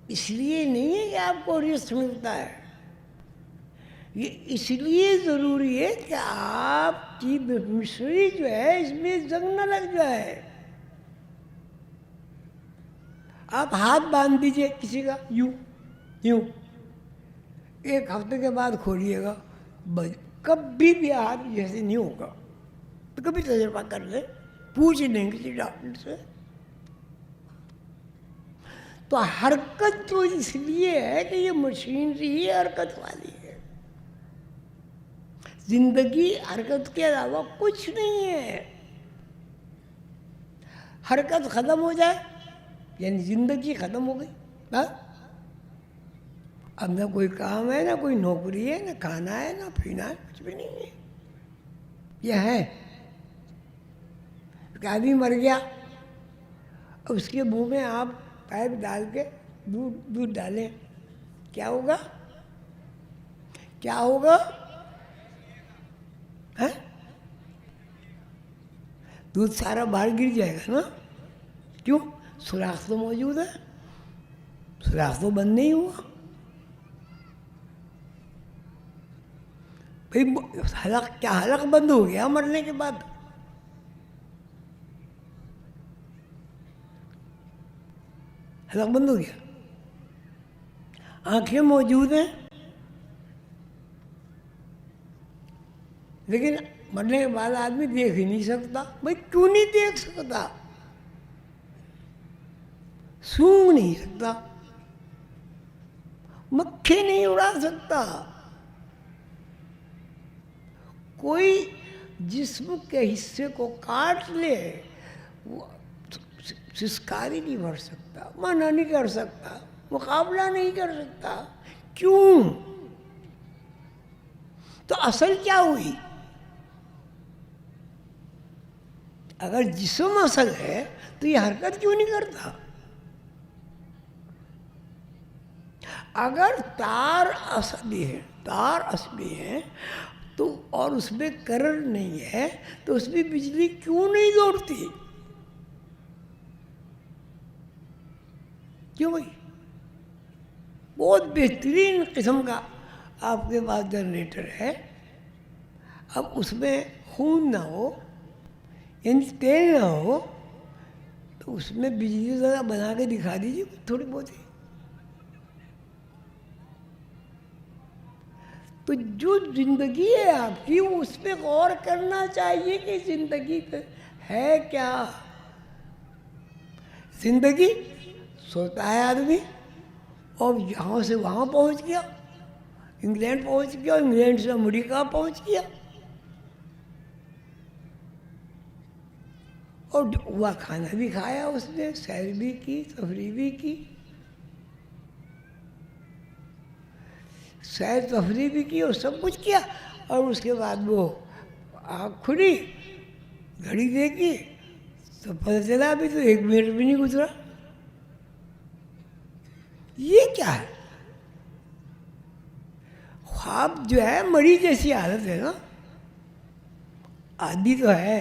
S2: اس لیے نہیں ہے کہ آپ کو رزق ملتا ہے، یہ اس لیے ضروری ہے کہ آپ کی مشری جو ہے اس میں زنگ نہ لگ جائے. آپ ہاتھ باندھ دیجئے کسی کا، یوں 1 ہفتے کے بعد کھولیے گا، کبھی بھی ہاتھ جیسے نہیں ہوگا. تو کبھی تجربہ کر لیں، پوچھ لیں کسی ڈاکٹر سے. تو حرکت تو اس لیے ہے کہ یہ مشینری ہی حرکت والی ہے. زندگی حرکت کے علاوہ کچھ نہیں ہے. حرکت ختم ہو جائے یعنی زندگی ختم ہو گئی. اب نہ کوئی کام ہے، نہ کوئی نوکری ہے، نہ کھانا ہے، نہ پینا ہے، کچھ بھی نہیں ہے. یہ ہے کہ آدمی مر گیا، اب اس کے منہ میں آپ پائپ ڈال کے دودھ ڈالیں، کیا ہوگا؟ کیا ہوگا؟ دودھ سارا باہر گر جائے گا نا. کیوں؟ سوراخ تو موجود ہے، سوراخ تو بند نہیں ہوا. بھائی حلق کیا حلق بند ہو گیا مرنے کے بعد؟ حلق بند ہو گیا؟ آنکھیں موجود ہیں لیکن مرنے کے بعد آدمی دیکھ ہی نہیں سکتا. بھائی کیوں نہیں دیکھ سکتا؟ سونگھ نہیں سکتا، مکھی نہیں اڑا سکتا. کوئی جسم کے حصے کو کاٹ لے وہ سسکاری نہیں بھر سکتا، منع نہیں کر سکتا، مقابلہ نہیں کر سکتا. کیوں؟ تو اصل کیا ہوئی؟ اگر جسم اصل ہے تو یہ حرکت کیوں نہیں کرتا؟ اگر تار اصلی ہے تو اور اس میں کرنٹ نہیں ہے تو اس میں بجلی کیوں نہیں دوڑتی؟ کیوں بھائی؟ بہت بہترین قسم کا آپ کے پاس جنریٹر ہے، اب اس میں خون نہ ہو یعنی تیل نہ ہو تو اس میں بجلی ذرا بنا کے دکھا دیجیے تھوڑی بہت ہی. تو جو زندگی ہے آپ کی اس پہ غور کرنا چاہیے کہ زندگی ہے کیا. زندگی سوتا ہے آدمی اور یہاں سے وہاں پہنچ گیا، انگلینڈ پہنچ گیا، انگلینڈ سے امریکہ پہنچ گیا، اور وہ کھانا بھی کھایا، اس نے سیر بھی کی، تفریح بھی کی، سیر تفریح بھی کی اور سب کچھ کیا. اور اس کے بعد وہ آنکھ کھلی، گھڑی دیکھی تو پتہ چلا ابھی تو 1 منٹ بھی نہیں گزرا. یہ کیا ہے؟ خواب جو ہے مری جیسی حالت ہے نا. آدمی تو ہے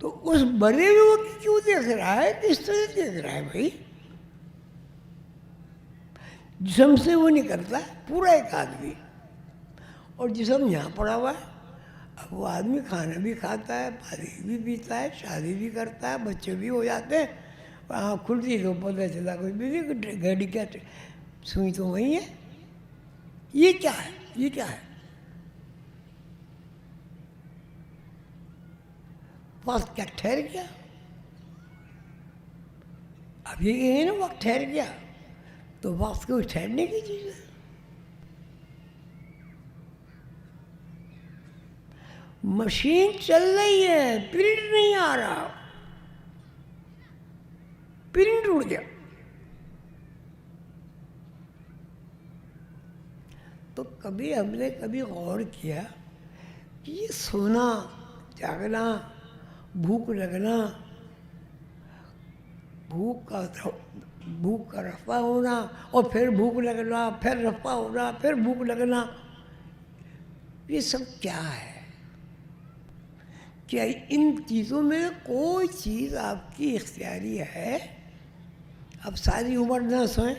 S2: تو اس مرے ہوئے کو کیوں دیکھ رہا ہے؟ کس طرح دیکھ رہا ہے بھائی؟ جسم سے وہ نکلتا ہے پورا ایک آدمی، اور جسم یہاں پڑا ہوا ہے. اب وہ آدمی کھانا بھی کھاتا ہے، پانی بھی پیتا ہے، شادی بھی کرتا ہے، بچے بھی ہو جاتے ہیں. آنکھ کھلتی تو پتہ چلا کوئی بھی گھڑی کیا سوئی تو وہی ہے. یہ کیا ہے؟ یہ کیا ہے؟ وقت کیا ٹھہر گیا؟ اب یہ ہے نا وقت ٹھہر گیا، تو وقت کو ٹھہرنے کی چیز ہے. مشین چل رہی ہے، پرنٹ نہیں آ رہا، پرنٹ اڑ گیا. تو کبھی ہم نے غور کیا کہ یہ سونا، جاگنا، بھوک لگنا، بھوک کا رفع ہونا اور پھر بھوک لگنا، پھر رفع ہونا، پھر بھوک لگنا، یہ سب کیا ہے؟ کیا ان چیزوں میں کوئی چیز آپ کی اختیاری ہے؟ اب ساری عمر نہ سوئیں،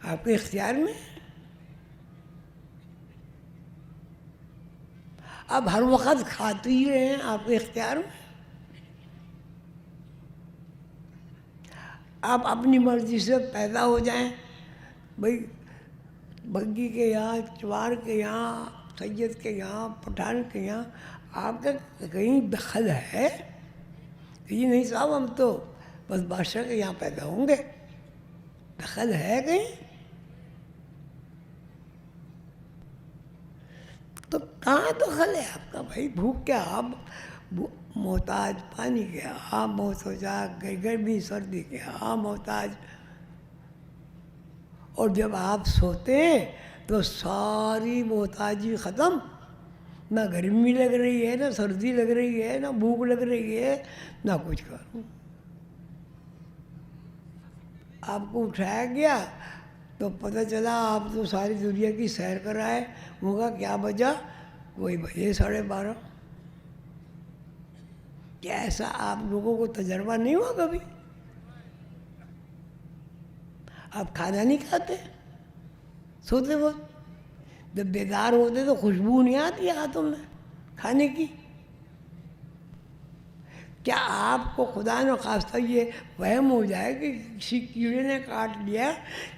S2: آپ کے اختیار میں. اب ہر وقت کھاتے ہی رہیں، آپ کے اختیار میں. آپ اپنی مرضی سے پیدا ہو جائیں، بھائی بگی کے یہاں، چوار کے یہاں، سید کے یہاں، پٹھان کے یہاں، آپ کا کہیں دخل ہے؟ یہ نہیں صاحب ہم تو بس بادشاہ کے یہاں پیدا ہوں گے. دخل ہے کہیں؟ تو کہاں دخل ہے آپ کا بھائی؟ بھوک کیا، آپ محتاج پانی کے، آپ محتاج گرمی سردی کے، آپ محتاج. اور جب آپ سوتے ہیں تو ساری محتاجی ختم، نہ گرمی لگ رہی ہے، نہ سردی لگ رہی ہے، نہ بھوک لگ رہی ہے، نہ کچھ کروں. آپ کو اٹھایا گیا تو پتہ چلا آپ تو ساری دنیا کی سیر کر آئے. ہوگا کیا بجا؟ وہی بجے 12:30. کیا ایسا آپ لوگوں کو تجربہ نہیں ہوا کبھی؟ آپ کھانا نہیں کھاتے سوتے وقت، جب بیدار ہوتے تو خوشبو نہیں آتی ہاتھوں میں کھانے کی؟ کیا آپ کو خدا نخواستہ یہ وہم ہو جائے کہ کسی کیڑے نے کاٹ لیا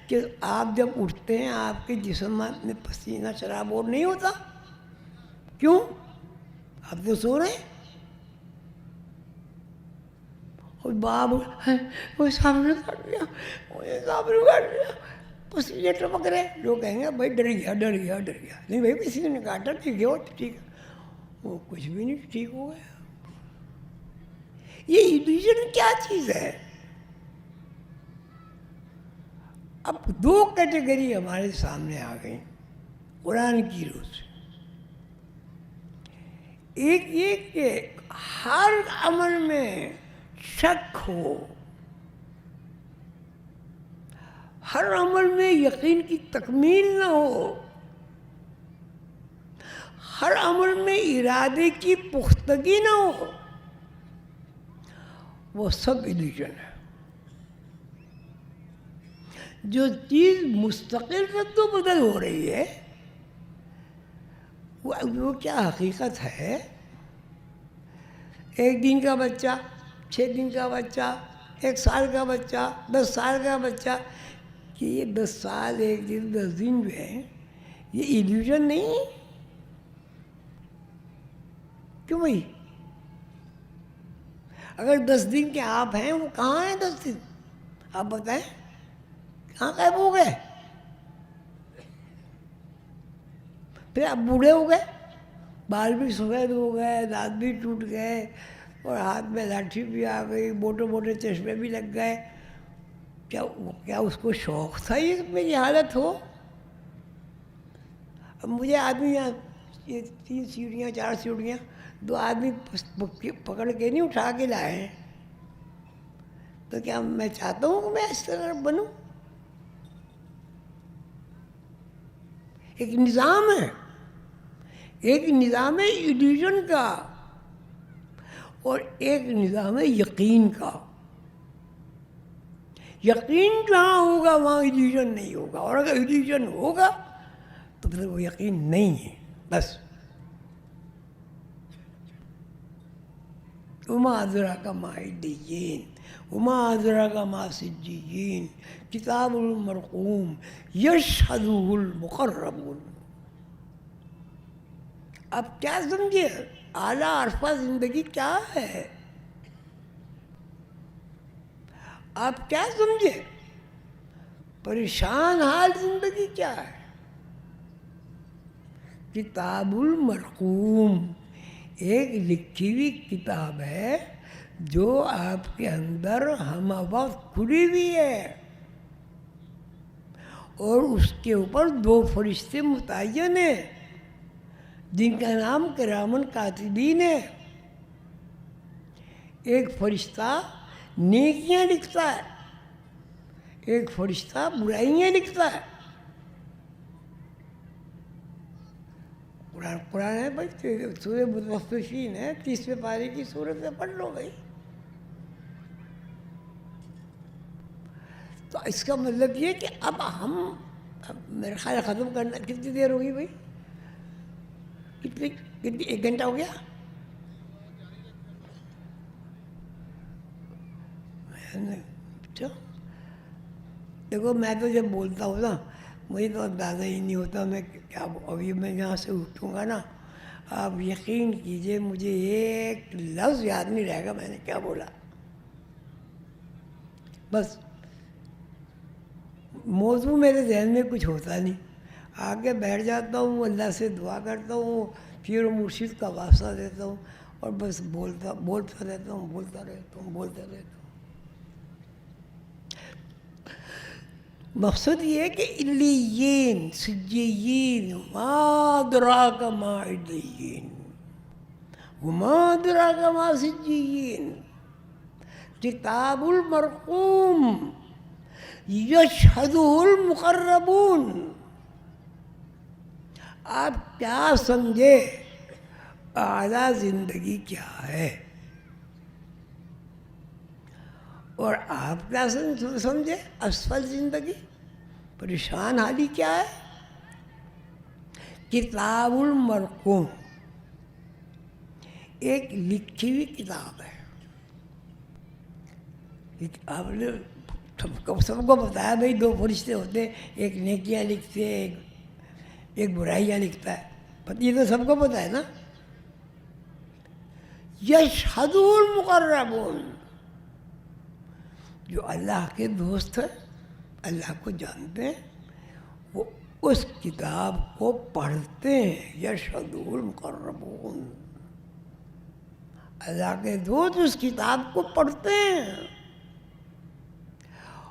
S2: کہ آپ جب اٹھتے ہیں آپ کے جسم میں پسینہ شرابور نہیں ہوتا؟ کیوں؟ آپ تو سو رہے ہیں اور باب وہ سانپ نے کاٹ لیا، مجھے سانپ نے کاٹ لیا، پسینے ٹپک رہے، لوگ کہیں گے بھائی ڈر گیا ڈر گیا ڈر گیا، نہیں بھائی کسی نے کاٹا ٹھیک ہے ٹھیک ہے، وہ کچھ بھی نہیں ٹھیک ہو گیا۔ یہ ایلیوژن کیا چیز ہے؟ اب دو کیٹیگری ہمارے سامنے آ گئی قرآن کی روح سے۔ ایک یہ کہ ہر عمل میں شک ہو، ہر عمل میں یقین کی تکمیل نہ ہو، ہر عمل میں ارادے کی پختگی نہ ہو، وہ سب ایلیوژن ہے۔ جو چیز مستقل رد و بدل ہو رہی ہے وہ کیا حقیقت ہے؟ ایک دن کا بچہ، 6 دن کا بچہ، 1 سال کا بچہ، 10 سال کا بچہ، کہ یہ 10 سال 1 دن 10 دن جو ہے یہ ایلیوژن نہیں ہے؟ کیوں بھائی؟ اگر 10 دن کے آپ ہیں وہ کہاں ہیں 10 دن؟ آپ بتائیں کہاں غائب ہو گئے؟ پھر آپ بوڑھے ہو گئے، بال بھی سفید ہو گئے، دانت بھی ٹوٹ گئے اور ہاتھ میں لاٹھی بھی آ گئی، موٹے موٹے چشمے بھی لگ گئے، کیا اس کو شوق تھا یہ میری حالت ہو؟ اب مجھے آدمی یہاں 3 سیڑھیاں 4 سیڑھیاں 2 آدمی پکڑ کے نہیں اٹھا کے لائے ہیں، تو کیا میں چاہتا ہوں کہ میں اس طرح بنوں؟ ایک نظام ہے، ایک نظام ہے ایلیوژن کا اور ایک نظام ہے یقین کا۔ یقین جہاں ہوگا وہاں ایلیوژن نہیں ہوگا، اور اگر ایلیوژن ہوگا تو پھر وہ یقین نہیں ہے بس۔ وما ادراک ما علیین وما ادراک ما سجین کتاب مرقوم یشہدہ المقربون۔ اب کیا سمجھے اعلیٰ عرفہ زندگی کیا ہے؟ آپ کیا سمجھے پریشان حال زندگی کیا ہے؟ کتاب المرقوم ایک لکھی ہوئی کتاب ہے جو آپ کے اندر ہم وقت کھلی ہوئی ہے، اور اس کے اوپر 2 فرشتے متعین ہیں جن کا نام کرامن کاتبین ہے۔ ایک فرشتہ نیکیاں لکھتا ہے، ایک فرشتہ برائیاں لکھتا ہے۔ قرآن ہے بھائی، سورہ مطففین ہے، 30ویں پارے کی سورت میں پڑھ لو بھائی۔ تو اس کا مطلب یہ کہ اب ہم میرے خیال ختم کرنا کتنی دیر ہوگی بھائی؟ کتنی 1 گھنٹہ ہو گیا؟ اچھا دیکھو، میں تو جب بولتا ہوں نا مجھے تو اندازہ ہی نہیں ہوتا میں کیا، ابھی میں یہاں سے اٹھوں گا نا، آپ یقین کیجئے مجھے ایک لفظ یاد نہیں رہے گا میں نے کیا بولا۔ بس موضوع میرے ذہن میں کچھ ہوتا نہیں، آگے بیٹھ جاتا ہوں، اللہ سے دعا کرتا ہوں، پیر و مرشد کا واسطہ دیتا ہوں، اور بس بولتا رہتا ہوں۔ مقصد یہ ہے کہ علیین سجیین وما ادراک ما علیین وما ادراک ما سجیین کتاب المرقوم یشہدہ المقربون۔ آپ کیا سمجھے اعلیٰ زندگی کیا ہے، اور آپ کیا سمجھے اسفل زندگی، پریشان حالی کیا ہے؟ کتاب المرقوم ایک لکھی ہوئی کتاب ہے. آپ نے سب کو بتایا بھائی دو فرشتے ہوتے ہیں, ایک نیکیاں لکھتے ہیں, ایک برائیاں لکھتا ہے. یہ تو سب کو پتہ ہے نا. یشہد المقربون, جو اللہ کے دوست ہیں, اللہ کو جانتے ہیں, وہ اس کتاب کو پڑھتے ہیں. یشہد المقربون, اللہ کے دوست اس کتاب کو پڑھتے ہیں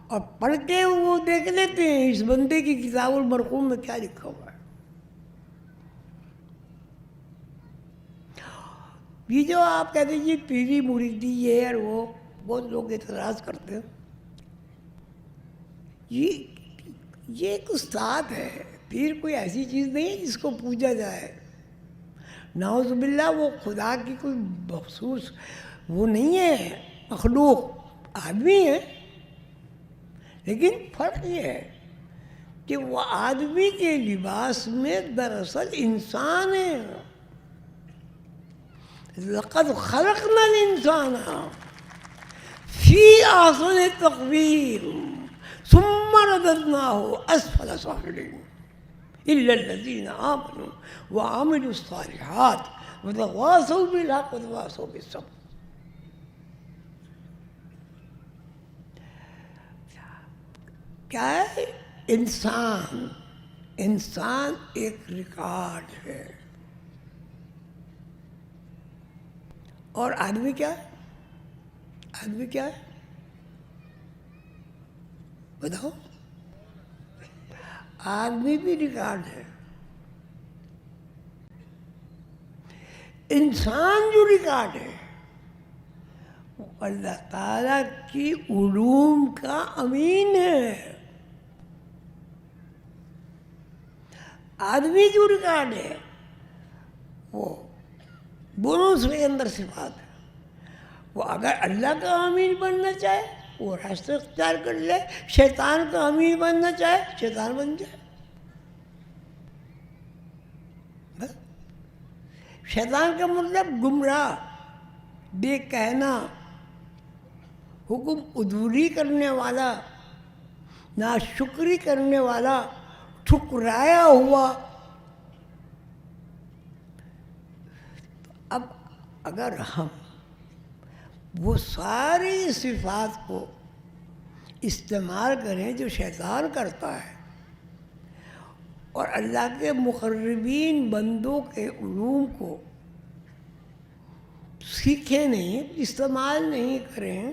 S2: اور پڑھ کے وہ دیکھ لیتے ہیں اس بندے کی کتاب المرقوم میں کیا لکھا ہوا ہے. یہ جو آپ کہتے ہیں جی پیری مریدی یہ اور وہ, بہت لوگ اعتراض کرتے ہیں. یہ ایک استاد ہے. پیر کوئی ایسی چیز نہیں ہے جس کو پوجا جائے. نعوذ باللہ وہ خدا کی کوئی مخصوص وہ نہیں ہے مخلوق, آدمی ہے. لیکن فرق یہ ہے کہ وہ آدمی کے لباس میں دراصل انسان ہے. لقد خلقنا الانسان فی احسن تقویم ثم رددناه اسفل سافلین الا الذین آمنوا وعملوا الصالحات وتواصوا بالحق وتواصوا بالصبر. کیا ہے انسان؟ انسان ایک ریکارڈ ہے. اور آدمی کیا ہے؟ آدمی کیا ہے بتاؤ؟ آدمی بھی ریکارڈ ہے. انسان جو ریکارڈ ہے وہ اللہ تعالیٰ کی علوم کا امین ہے. آدمی جو ریکارڈ ہے وہ دونوں کے اندر صفات ہے. وہ اگر اللہ کا امین بننا چاہے وہ راستہ اختیار کر لے, شیطان کا امین بننا چاہے شیطان بن جائے. بس شیطان کا مطلب گمراہ, بے کہنا, حکم عدولی کرنے والا, ناشکری کرنے والا, ٹھکرایا ہوا. اب اگر ہم وہ ساری صفات کو استعمال کریں جو شیطان کرتا ہے اور اللہ کے مقربین بندوں کے علوم کو سیکھیں نہیں, استعمال نہیں کریں,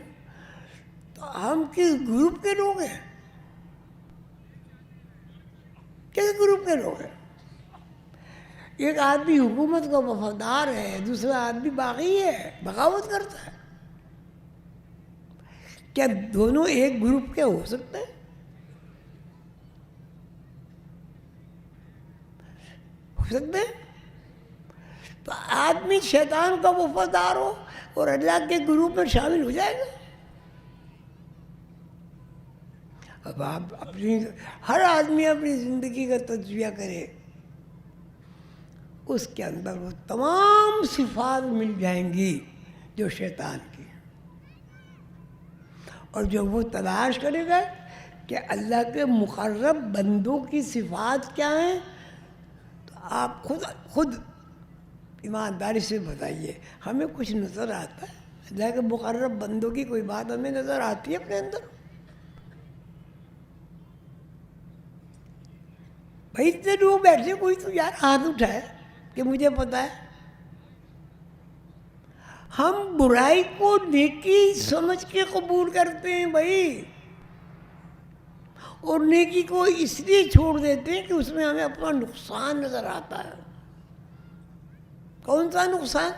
S2: تو ہم کس گروپ کے لوگ ہیں؟ کس گروپ کے لوگ ہیں؟ ایک آدمی حکومت کا وفادار ہے, دوسرا آدمی باغی ہے, بغاوت کرتا ہے. کیا دونوں ایک گروپ کے ہو سکتے ہیں؟ ہو سکتے ہیں؟ تو آدمی شیطان کا وفادار ہو اور اللہ کے گروپ میں شامل ہو جائے گا. اب آپ ہر آدمی اپنی زندگی کا تجزیہ کرے, اس کے اندر وہ تمام صفات مل جائیں گی جو شیطان کی. اور جب وہ تلاش کرے گا کہ اللہ کے مقرب بندوں کی صفات کیا ہیں, تو آپ خود ایمانداری سے بتائیے, ہمیں کچھ نظر آتا ہے؟ اللہ کے مقرب بندوں کی کوئی بات ہمیں نظر آتی ہے اپنے اندر؟ بھائی اتنے لوگ بیٹھے, کوئی تو یار ہاتھ اٹھائے کہ مجھے پتا ہے. ہم برائی کو نیکی سمجھ کے قبول کرتے ہیں بھائی, اور نیکی کو اس لیے چھوڑ دیتے ہیں کہ اس میں ہمیں اپنا نقصان نظر آتا ہے. کون سا نقصان؟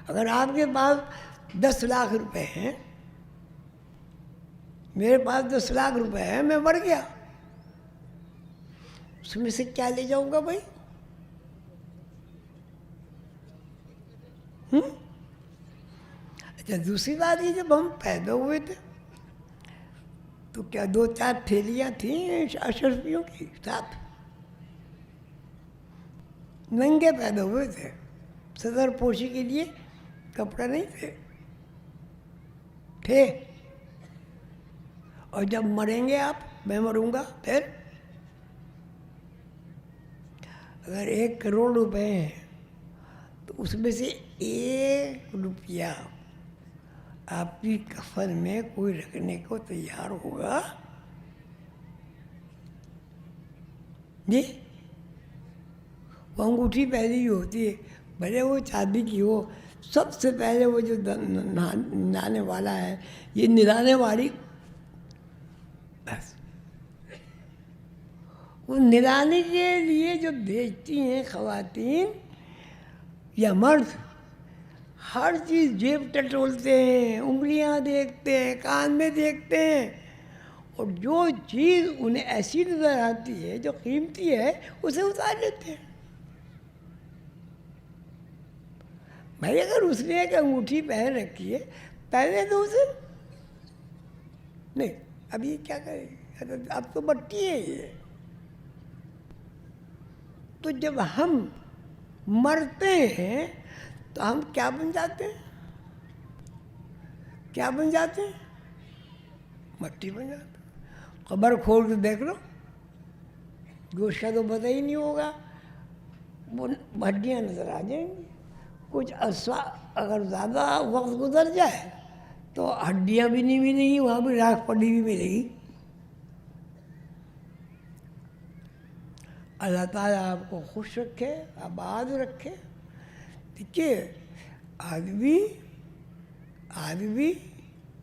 S2: اگر آپ کے پاس 10 لاکھ روپے ہیں, میرے پاس 10 لاکھ روپے ہیں, میں مر گیا, اس میں سے کیا لے جاؤں گا بھائی؟ اچھا دوسری بات یہ, جب ہم پیدا ہوئے تھے تو کیا 2-4 تھیلیاں تھیں اشرفیوں کی ساتھ؟ ننگے پیدا ہوئے تھے, صدر پوشی کے لیے کپڑا نہیں تھے. اور جب مریں گے آپ, میں مروں گا, پھر اگر 1 کروڑ روپے ہیں تو اس میں سے 1 روپیہ آپ کی کفن میں کوئی رکھنے کو تیار ہوگا؟ جی, وہ انگوٹھی پہلی ہی ہوتی ہے, بھلے وہ چاندی کی ہو. سب سے پہلے وہ جو نانے والا ہے, یہ نلانے والی, بس وہ نلانے کے لیے جو بیچتی ہیں خواتین یا مرد, ہر چیز جیب ٹٹولتے ہیں, انگلیاں دیکھتے ہیں, کان میں دیکھتے ہیں, اور جو چیز انہیں ایسی نظر آتی ہے جو قیمتی ہے اسے اتار لیتے ہیں. بھائی اگر اس نے ایک انگوٹھی پہن رکھی ہے, پہلے تو اسے نہیں, اب یہ کیا کرے, اب تو بٹی ہے یہ. تو جب ہم مرتے ہیں تو ہم کیا بن جاتے ہیں؟ کیا بن جاتے ہیں؟ مٹی بن جاتے ہیں. قبر کھول کے دیکھ لو, گوشت کا تو پتہ ہی نہیں ہوگا, وہ ہڈیاں نظر آ جائیں گی. کچھ عرصہ اگر زیادہ وقت گزر جائے تو ہڈیاں بھی نہیں ملیں گی, وہاں بھی راکھ پڑی بھی ملے گی. اللہ تعالیٰ آپ کو خوش رکھے, آباد رکھے. دیکھیے, آدمی,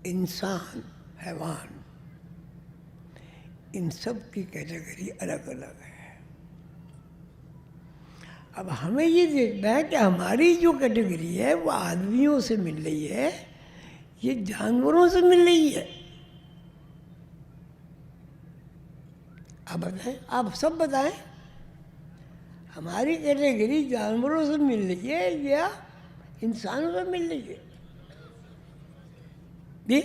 S2: انسان, حیوان, ان سب کی کیٹیگری الگ الگ ہے. اب ہمیں یہ دیکھنا ہے کہ ہماری جو کیٹیگری ہے وہ آدمیوں سے مل رہی ہے, یہ جانوروں سے مل رہی ہے. آپ بتائیں, آپ سب بتائیں, ہماری کیٹیگری جانوروں سے مل رہی ہے یا انسانوں سے مل رہی ہے؟ جی,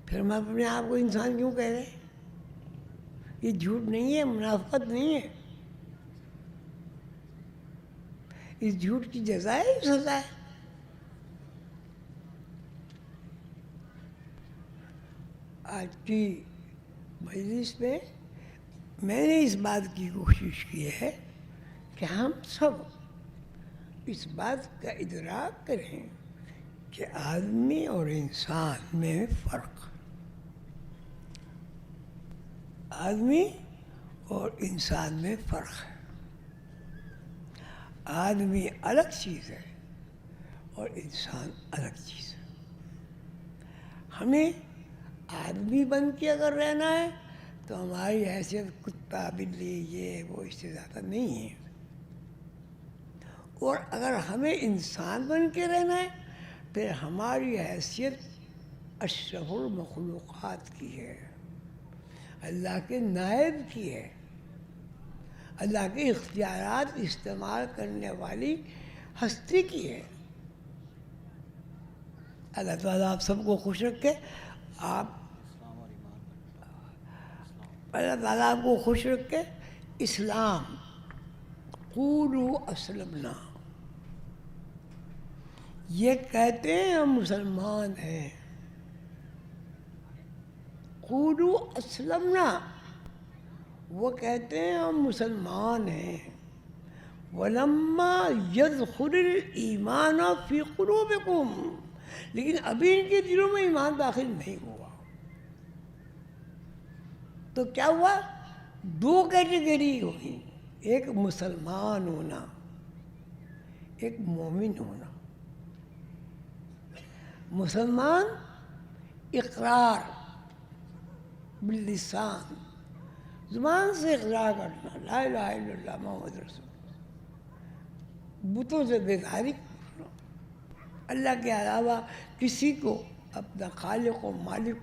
S2: پھر ہم اپنے آپ کو انسان کیوں کہہ رہے ہیں؟ یہ جھوٹ نہیں ہے, منافقت نہیں ہے. اس جھوٹ کی جزا ہے, سزا ہے. آج کی مجلس میں میں نے اس بات کی کوشش کی ہے کہ ہم سب اس بات کا ادراک کریں کہ آدمی اور انسان میں فرق, آدمی اور انسان میں فرق ہے. آدمی الگ چیز ہے اور انسان الگ چیز ہے. ہمیں آدمی بن کے اگر رہنا ہے تو ہماری حیثیت کتا, بلی, یہ وہ اس سے زیادہ نہیں ہے. اور اگر ہمیں انسان بن کے رہنا ہے پھر ہماری حیثیت اشرف المخلوقات کی ہے, اللہ کے نائب کی ہے, اللہ کے اختیارات استعمال کرنے والی ہستی کی ہے. اللہ تعالیٰ آپ سب کو خوش رکھے. اللہ تعالیٰ آپ کو خوش رکھے. اسلام, قولوا اسلمنا, یہ کہتے ہیں ہم مسلمان ہیں. قولوا اسلمنا, وہ کہتے ہیں ہم مسلمان ہیں. وَلَمَّا يَدْخُلِ الْإِيمَانَ فِي قُلُوبِكُمْ, لیکن ابھی ان کے دلوں میں ایمان داخل نہیں ہوا. تو کیا ہوا؟ 2 کیٹیگری ہوئی, ایک مسلمان ہونا, ایک مومن ہونا. مسلمان اقرار باللسان, زبان سے اقرار کرنا, لا الہ الا اللہ محمد رسول اللہ. بتوں سے بیزاری کرنا, اللہ کے علاوہ کسی کو اپنا خالق و مالک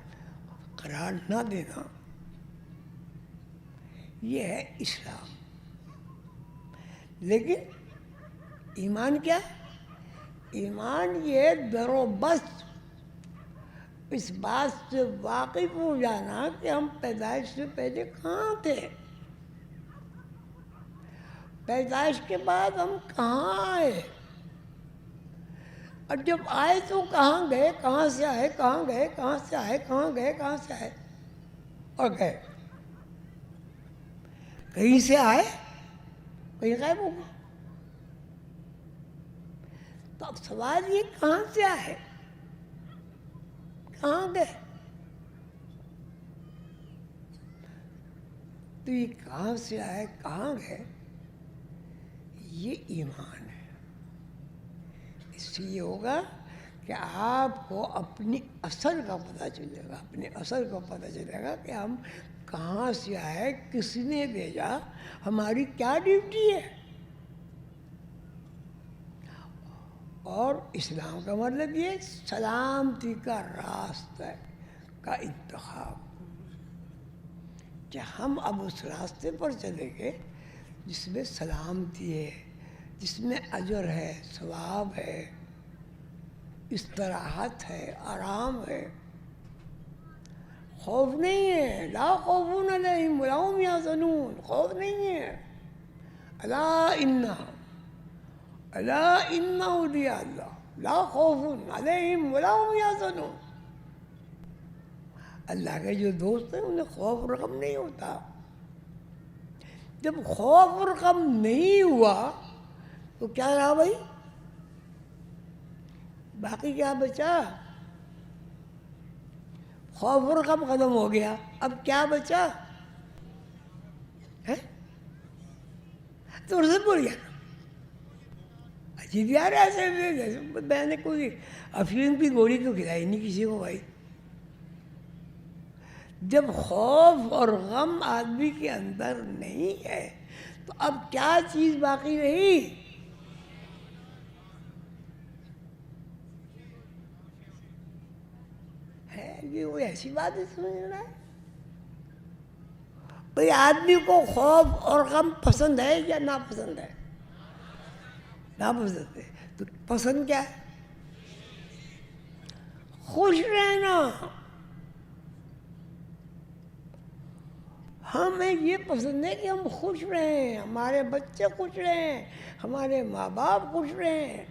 S2: قرار نہ دینا. یہ ہے اسلام. لیکن ایمان کیا؟ ایمان یہ در و بس اس بات سے واقف ہو جانا کہ ہم پیدائش سے پہلے کہاں تھے. پیدائش کے بعد ہم کہاں آئے، اور جب آئے تو کہاں گئے، کہاں سے آئے، کہاں گئے، کہاں سے آئے، کہاں گئے، کہاں سے آئے اور گئے، کہیں سے آئے کہیں غائب ہو گئے۔ تو اب سوال یہ کہاں سے آئے، کہاں گئے؟ تو یہ کہاں سے آئے کہاں گئے، یہ ایمان ہے۔ اس سے یہ ہوگا کہ آپ کو اپنی اصل کا پتہ چلے گا، اپنے اصل کا پتہ چلے گا کہ ہم کہاں سے آئے، کس نے بھیجا، ہماری کیا ڈیوٹی ہے۔ اور اسلام کا مطلب یہ سلامتی کا راستہ کا انتخاب، کہ ہم اب اس راستے پر چلیں گے جس میں سلامتی ہے، جس میں اجر ہے، ثواب ہے، استراحت ہے، آرام ہے، خوف نہیں ہے۔ لا خوف علیہم ولا هم یحزنون، خوف نہیں ہے۔ الا ان اولیاء اللہ لا خوف علیہم ولا هم یحزنون۔ اللہ کے جو دوست ہیں انہیں خوف اور غم نہیں ہوتا۔ جب خوف اور غم نہیں ہوا تو کیا رہا بھائی، باقی کیا بچا؟ خوف اور غم ختم ہو گیا، اب کیا بچا ہے؟ تو اسے بول گیا عجیب یار، ایسے میں نے کوئی افیون کی گولی تو کھلائی نہیں کسی کو بھائی۔ جب خوف اور غم آدمی کے اندر نہیں ہے تو اب کیا چیز باقی رہی؟ ہے یہ کوئی ایسی بات ہے سمجھ رہا ہے بھئی؟ آدمی کو خوف اور غم پسند ہے یا ناپسند ہے؟ ناپسند ہے۔ تو پسند کیا ہے؟ خوش رہنا۔ ہمیں یہ پسند ہے کہ ہم خوش رہیں، ہمارے بچے خوش رہیں، ہمارے ماں باپ خوش رہیں۔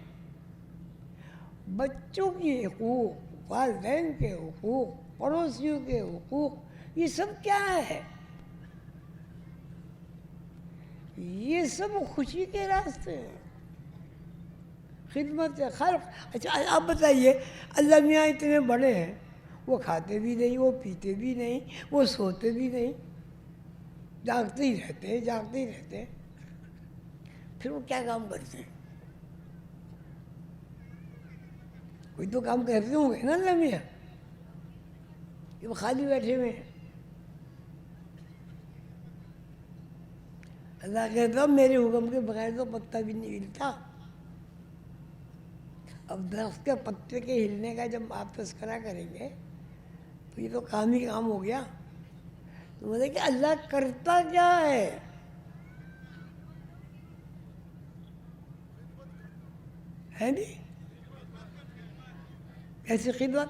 S2: بچوں کی حقوق، والدین کے حقوق، پڑوسیوں کے حقوق، یہ سب کیا ہے؟ یہ سب خوشی کے راستے ہیں، خدمت خلق۔ اچھا آپ بتائیے، اللہ میاں اتنے بڑے ہیں، وہ کھاتے بھی نہیں، وہ پیتے بھی نہیں، وہ سوتے بھی نہیں، جاگتے ہی رہتے، جاگتے ہی رہتے، پھر وہ کیا کام کرتے ہیں؟ کوئی تو کام کرتے ہوں گے نا اللہ میاں، کہ وہ خالی بیٹھے ہوئے ہیں۔ اللہ کہتا میرے حکم کے بغیر تو پتا بھی نہیں ہلتا۔ اب درخت کے پتے کے ہلنے کا جب آپ تذکرہ کریں گے تو یہ تو کام ہی کام ہو گیا۔ تو بولے کہ اللہ کرتا کیا ہے؟ ہے نہیں؟ ایسی خدمت،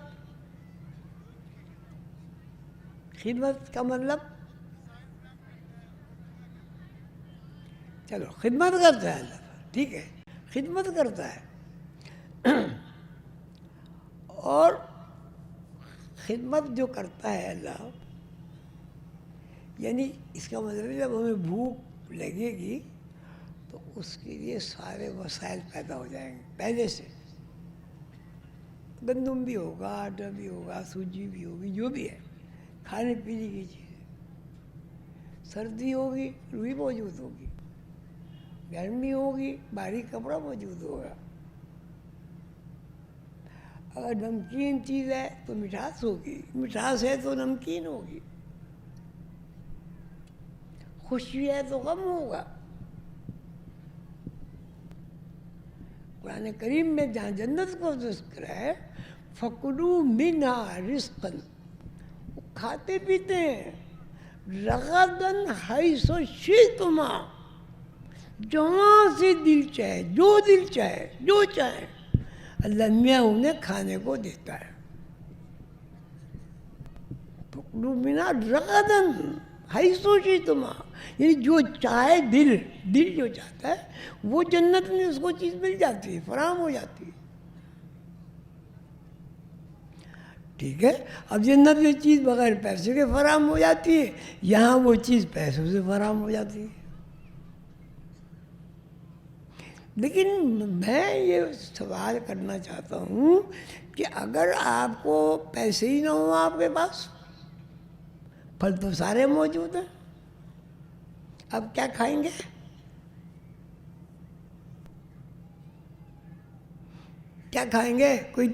S2: خدمت کا مطلب چلو خدمت کرتا ہے اللہ، ٹھیک ہے، خدمت کرتا ہے۔ اور خدمت جو کرتا ہے اللہ، یعنی اس کا مطلب جب ہمیں بھوک لگے گی تو اس کے لیے سارے وسائل پیدا ہو جائیں گے پہلے سے۔ گندم بھی ہوگا، آٹا بھی ہوگا، سوجی بھی ہوگی، جو بھی ہے کھانے پینے کی چیزیں۔ سردی ہوگی روئی موجود ہوگی، گرمی ہوگی بھاری کپڑا موجود ہوگا، اگر نمکین چیز ہے تو مٹھاس ہوگی، مٹھاس ہے تو نمکین ہوگی، خوشی ہے تو غم ہوگا۔ قرآن کریم میں جہاں جنت کو ذکر ہے، فَكُلُوا مِنْهَا رِزْقًا، وہ کھاتے پیتے ہیں، رَغَدًا حَيْثُ شِئْتُمَا، جہاں سے دل چاہے، جو دل چاہے، جو چاہے اللہ میاں انہیں کھانے کو دیتا ہے۔ فَكُلُوا مِنْهَا رَغَدًا ہائی سوچی تم، یعنی جو چاہے دل جو چاہتا ہے وہ جنت میں اس کو چیز مل جاتی ہے، فراہم ہو جاتی ہے. ٹھیک ہے، اب جنت میں چیز بغیر پیسے کے فراہم ہو جاتی ہے، یہاں وہ چیز پیسوں سے فراہم ہو جاتی ہے. لیکن میں یہ سوال کرنا چاہتا ہوں کہ اگر آپ کو پیسے ہی نہ ہوں آپ کے پاس، پھل تو سارے موجود ہیں، اب کیا کھائیں گے؟ کیا کھائیں گے؟ کوئی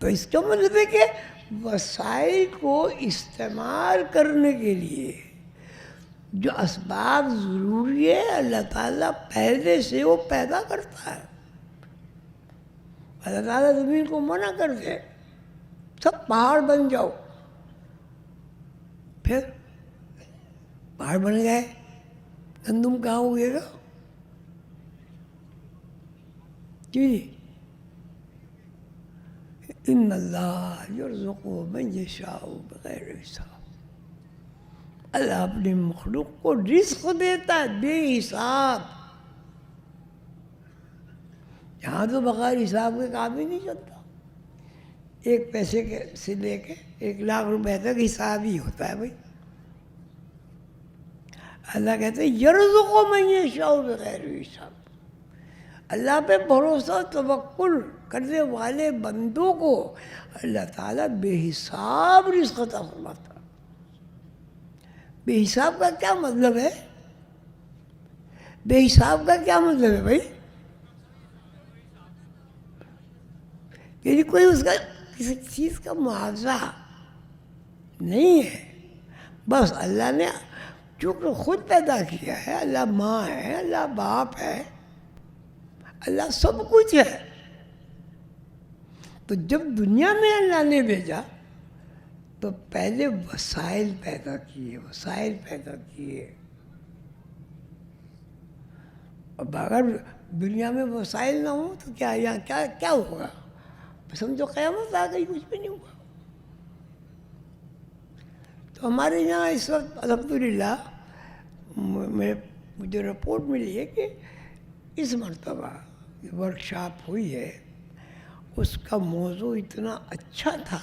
S2: تو اس کا مطلب ہے کہ وسائل کو استعمال کرنے کے لیے جو اسباب ضروری ہے اللہ تعالیٰ پہلے سے وہ پیدا کرتا ہے. اللہ تعالیٰ زمین کو منع کر دے سب پہاڑ بن جاؤ، پھر پہاڑ بن گئے، گندم کہاں ہوئے گا؟ جی ان اللہ یرزق من یشاء بغیر حساب. اللہ اپنی مخلوق کو رزق دیتا ہے بے حساب. یہاں تو بغیر حساب کے کام ہی نہیں چلتا. ایک پیسے کے سے لے کے 1,00,000 روپے تک حساب ہی ہوتا ہے بھائی. اللہ کہتے ہیں یرزق من یشاء بغیر حساب. اللہ پہ بھروسہ توکل کرنے والے بندوں کو اللہ تعالیٰ بے حساب رزق عطا فرماتا. بے حساب کا کیا مطلب ہے؟ بے حساب کا کیا مطلب ہے بھائی؟ یعنی کوئی اس کا کسی چیز کا معاوضہ نہیں ہے. بس اللہ نے چونکہ خود پیدا کیا ہے، اللہ ماں ہے، اللہ باپ ہے، اللہ سب کچھ ہے. تو جب دنیا میں اللہ نے بھیجا تو پہلے وسائل پیدا کیے. اب اگر دنیا میں وسائل نہ ہوں تو یہاں کیا ہوگا؟ سمجھو قیامت آ گئی، کچھ بھی نہیں ہوا. تو ہمارے یہاں اس وقت الحمدللہ مجھے رپورٹ ملی ہے کہ اس مرتبہ ورکشاپ ہوئی ہے، اس کا موضوع اتنا اچھا تھا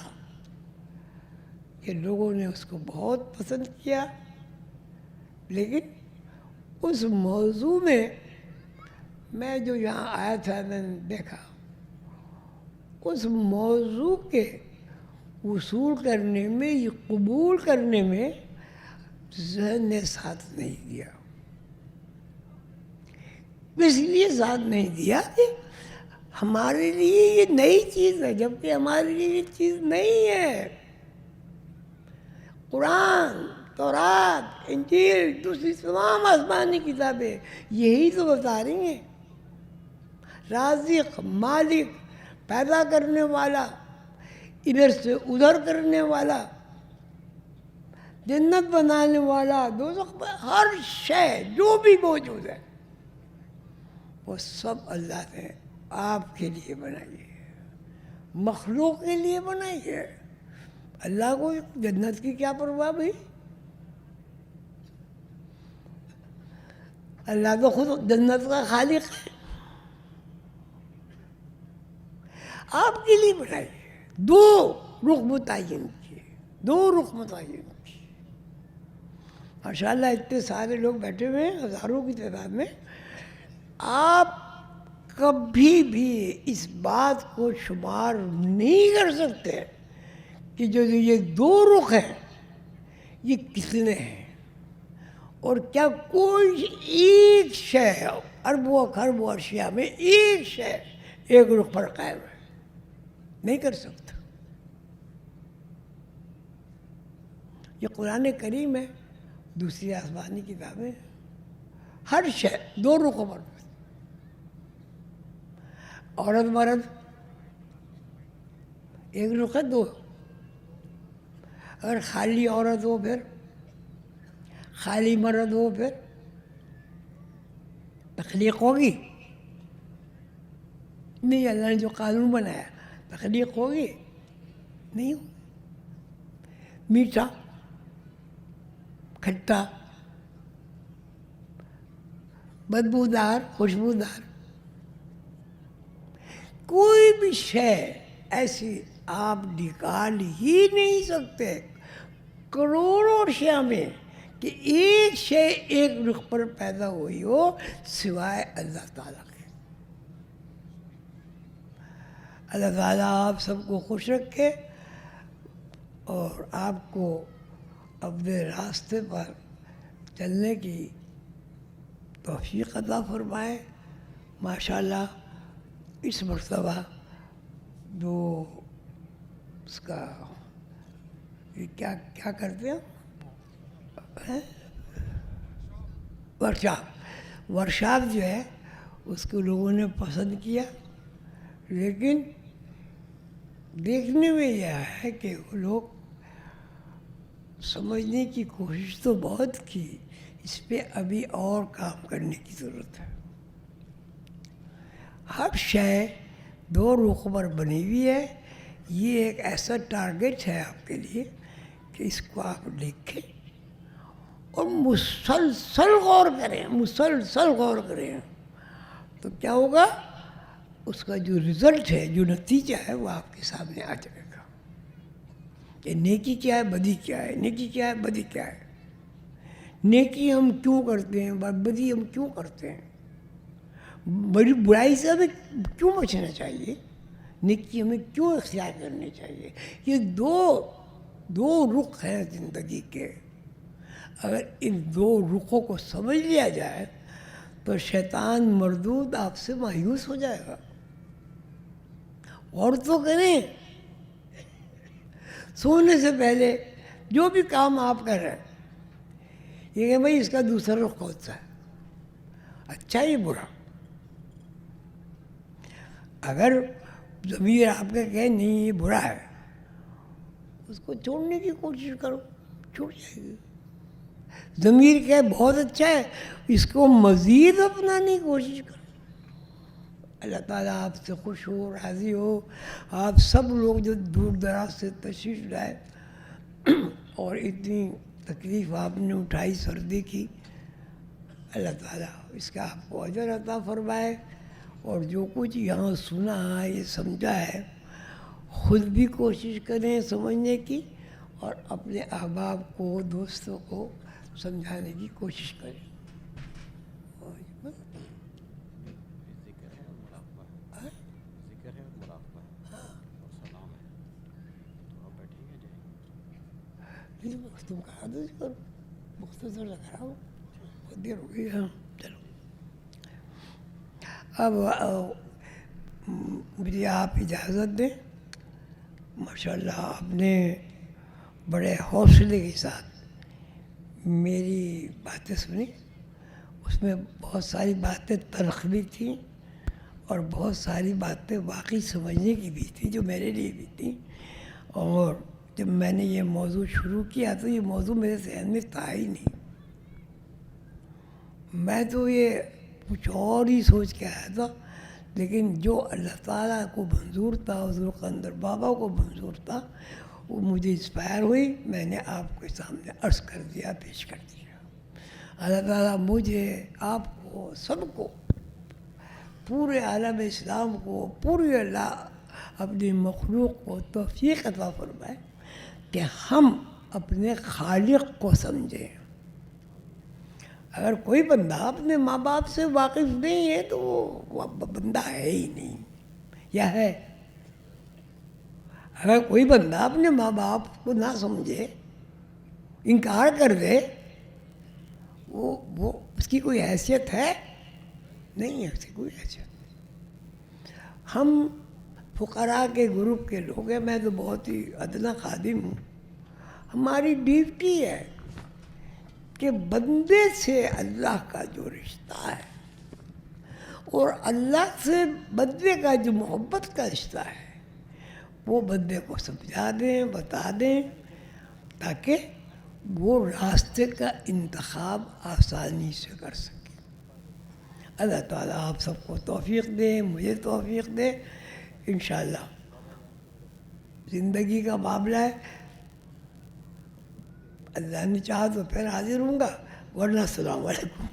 S2: کہ لوگوں نے اس کو بہت پسند کیا. لیکن اس موضوع میں جو یہاں آیا تھا میں نے دیکھا اس موضوع کے وصول کرنے میں، یہ قبول کرنے میں ذہن نے ساتھ نہیں دیا. اس لیے ساتھ نہیں دیا کہ ہمارے لیے یہ نئی چیز ہے، جبکہ ہمارے لیے یہ چیز نہیں ہے. قرآن، تورات، انجیل، دوسری تمام آسمانی کتابیں یہی تو بتا رہی ہیں. رازق، مالک، پیدا کرنے والا، ادھر سے ادھر کرنے والا، جنت بنانے والا، دوزخ، ہر شے جو بھی موجود ہے وہ سب اللہ نے آپ کے لیے بنائی ہے، مخلوق کے لیے بنائی ہے. اللہ کو جنت کی کیا پرواہ بھائی؟ اللہ تو خود جنت کا خالق ہے. آپ کے لیے بنائی ہے. دو رخ متعین کیے. ماشاءاللہ اتنے سارے لوگ بیٹھے ہوئے ہیں، ہزاروں کی تعداد میں. آپ کبھی بھی اس بات کو شمار نہیں کر سکتے کہ جو یہ دو رخ ہیں یہ کتنے ہیں، اور کیا کوئی ایک شے اربوں خربوں اشیاء میں ایک شے ایک رخ پر قائم ہے؟ نہیں کر سکتا. یہ قرآن کریم ہے، دوسری آسمانی کتابیں، ہر شے دو رخوں پر. عورت مرد ایک رخ ہے، دو. اگر خالی عورت ہو پھر، خالی مرد ہو پھر تخلیق ہوگی نہیں. اللہ نے جو قانون بنایا تخلیق ہوگی نہیں ہوگی. میٹھا کھٹا، بدبودار، خوشبودار، کوئی بھی شے ایسی آپ نکال ہی نہیں سکتے کروڑوں اشیاء میں کہ ایک شے ایک رخ پر پیدا ہوئی ہو سوائے اللہ تعالیٰ کے۔ اللہ تعالیٰ آپ سب کو خوش رکھے اور آپ کو اپنے راستے پر چلنے کی توفیق عطا فرمائے۔ ماشاءاللہ اس مرتبہ جو اس کا یہ کیا کرتے ہیں ورکشاپ جو ہے اس کو لوگوں نے پسند کیا، لیکن دیکھنے میں یہ ہے کہ وہ لوگ سمجھنے کی کوشش تو بہت کی، اس پہ ابھی اور کام کرنے کی ضرورت ہے۔ ہر شے دو رخ پر بنی ہوئی ہے، یہ ایک ایسا ٹارگیٹ ہے آپ کے لیے کہ اس کو آپ لکھیں اور مسلسل غور کریں، تو کیا ہوگا؟ اس کا جو رزلٹ ہے، جو نتیجہ ہے وہ آپ کے سامنے آ جائے گا کہ نیکی کیا ہے، بدی کیا ہے، نیکی کیا ہے، بدی کیا ہے، نیکی ہم کیوں کرتے ہیں، بدی ہم کیوں کرتے ہیں، بڑی برائی سے ہمیں کیوں بچنا چاہیے، نیکی ہمیں کیوں اختیار کرنی چاہیے۔ یہ دو رخ ہیں زندگی کے، اگر ان دو رخوں کو سمجھ لیا جائے تو شیطان مردود آپ سے مایوس ہو جائے گا۔ اور تو کریں، سونے سے پہلے جو بھی کام آپ کر رہے ہیں یہ کہ بھائی اس کا دوسرا رخ کون سا ہے، اچھا یا برا۔ اگر ضمیر آپ کا کہے نہیں یہ برا ہے، اس کو چھوڑنے کی کوشش کرو، چھوٹ جائے گی۔ ضمیر کہے بہت اچھا ہے، اس کو مزید اپنانے کی کوشش کرو۔ اللہ تعالیٰ آپ سے خوش ہو، راضی ہو۔ آپ سب لوگ جو دور دراز سے تشریف لائے اور اتنی تکلیف آپ نے اٹھائی سردی کی، اللہ تعالیٰ اس کا آپ کو اجر عطا فرمائے۔ اور جو کچھ یہاں سنا ہے، یہ سمجھا ہے، خود بھی کوشش کریں سمجھنے کی اور اپنے احباب کو، دوستوں کو سمجھانے کی کوشش کریں۔ تم کہا دو کرو، مختصر لگ رہا ہوں، بہت دیر ہو گئی۔ ہاں چلو، اب مجھے آپ اجازت دیں۔ ماشاءاللہ آپ نے بڑے حوصلے کے ساتھ میری باتیں سنی، اس میں بہت ساری باتیں تلخ بھی تھیں اور بہت ساری باتیں واقعی سمجھنے کی بھی تھیں جو میرے لیے بھی تھیں۔ اور جب میں نے یہ موضوع شروع کیا تو یہ موضوع میرے ذہن میں تھا ہی نہیں، میں تو یہ کچھ اور ہی سوچ کے آیا تھا، لیکن جو اللہ تعالیٰ کو منظور تھا، حضور قندر بابا کو منظور تھا، وہ مجھے انسپائر ہوئی، میں نے آپ کے سامنے عرض کر دیا، پیش کر دیا۔ اللہ تعالیٰ مجھے، آپ کو، سب کو، پورے عالم اسلام کو، پوری اللہ اپنی مخلوق کو توفیق عطا فرمائے کہ ہم اپنے خالق کو سمجھیں۔ اگر کوئی بندہ اپنے ماں باپ سے واقف نہیں ہے تو وہ بندہ ہے ہی نہیں، یا ہے؟ اگر کوئی بندہ اپنے ماں باپ کو نہ سمجھے، انکار کر دے، وہ اس کی کوئی حیثیت ہے؟ نہیں ہے اس کی کوئی حیثیت۔ ہم فقراء کے گروپ کے لوگ ہیں، میں تو بہت ہی ادنا خادم ہوں، ہماری ڈیوٹی ہے کہ بندے سے اللہ کا جو رشتہ ہے اور اللہ سے بندے کا جو محبت کا رشتہ ہے وہ بندے کو سمجھا دیں، بتا دیں، تاکہ وہ راستے کا انتخاب آسانی سے کر سکے۔ اللہ تعالیٰ آپ سب کو توفیق دے، مجھے توفیق دے۔ انشاءاللہ زندگی کا معاملہ ہے، اللہ نے چاہا تو پھر حاضر ہوں گا، ورنہ السلام علیکم.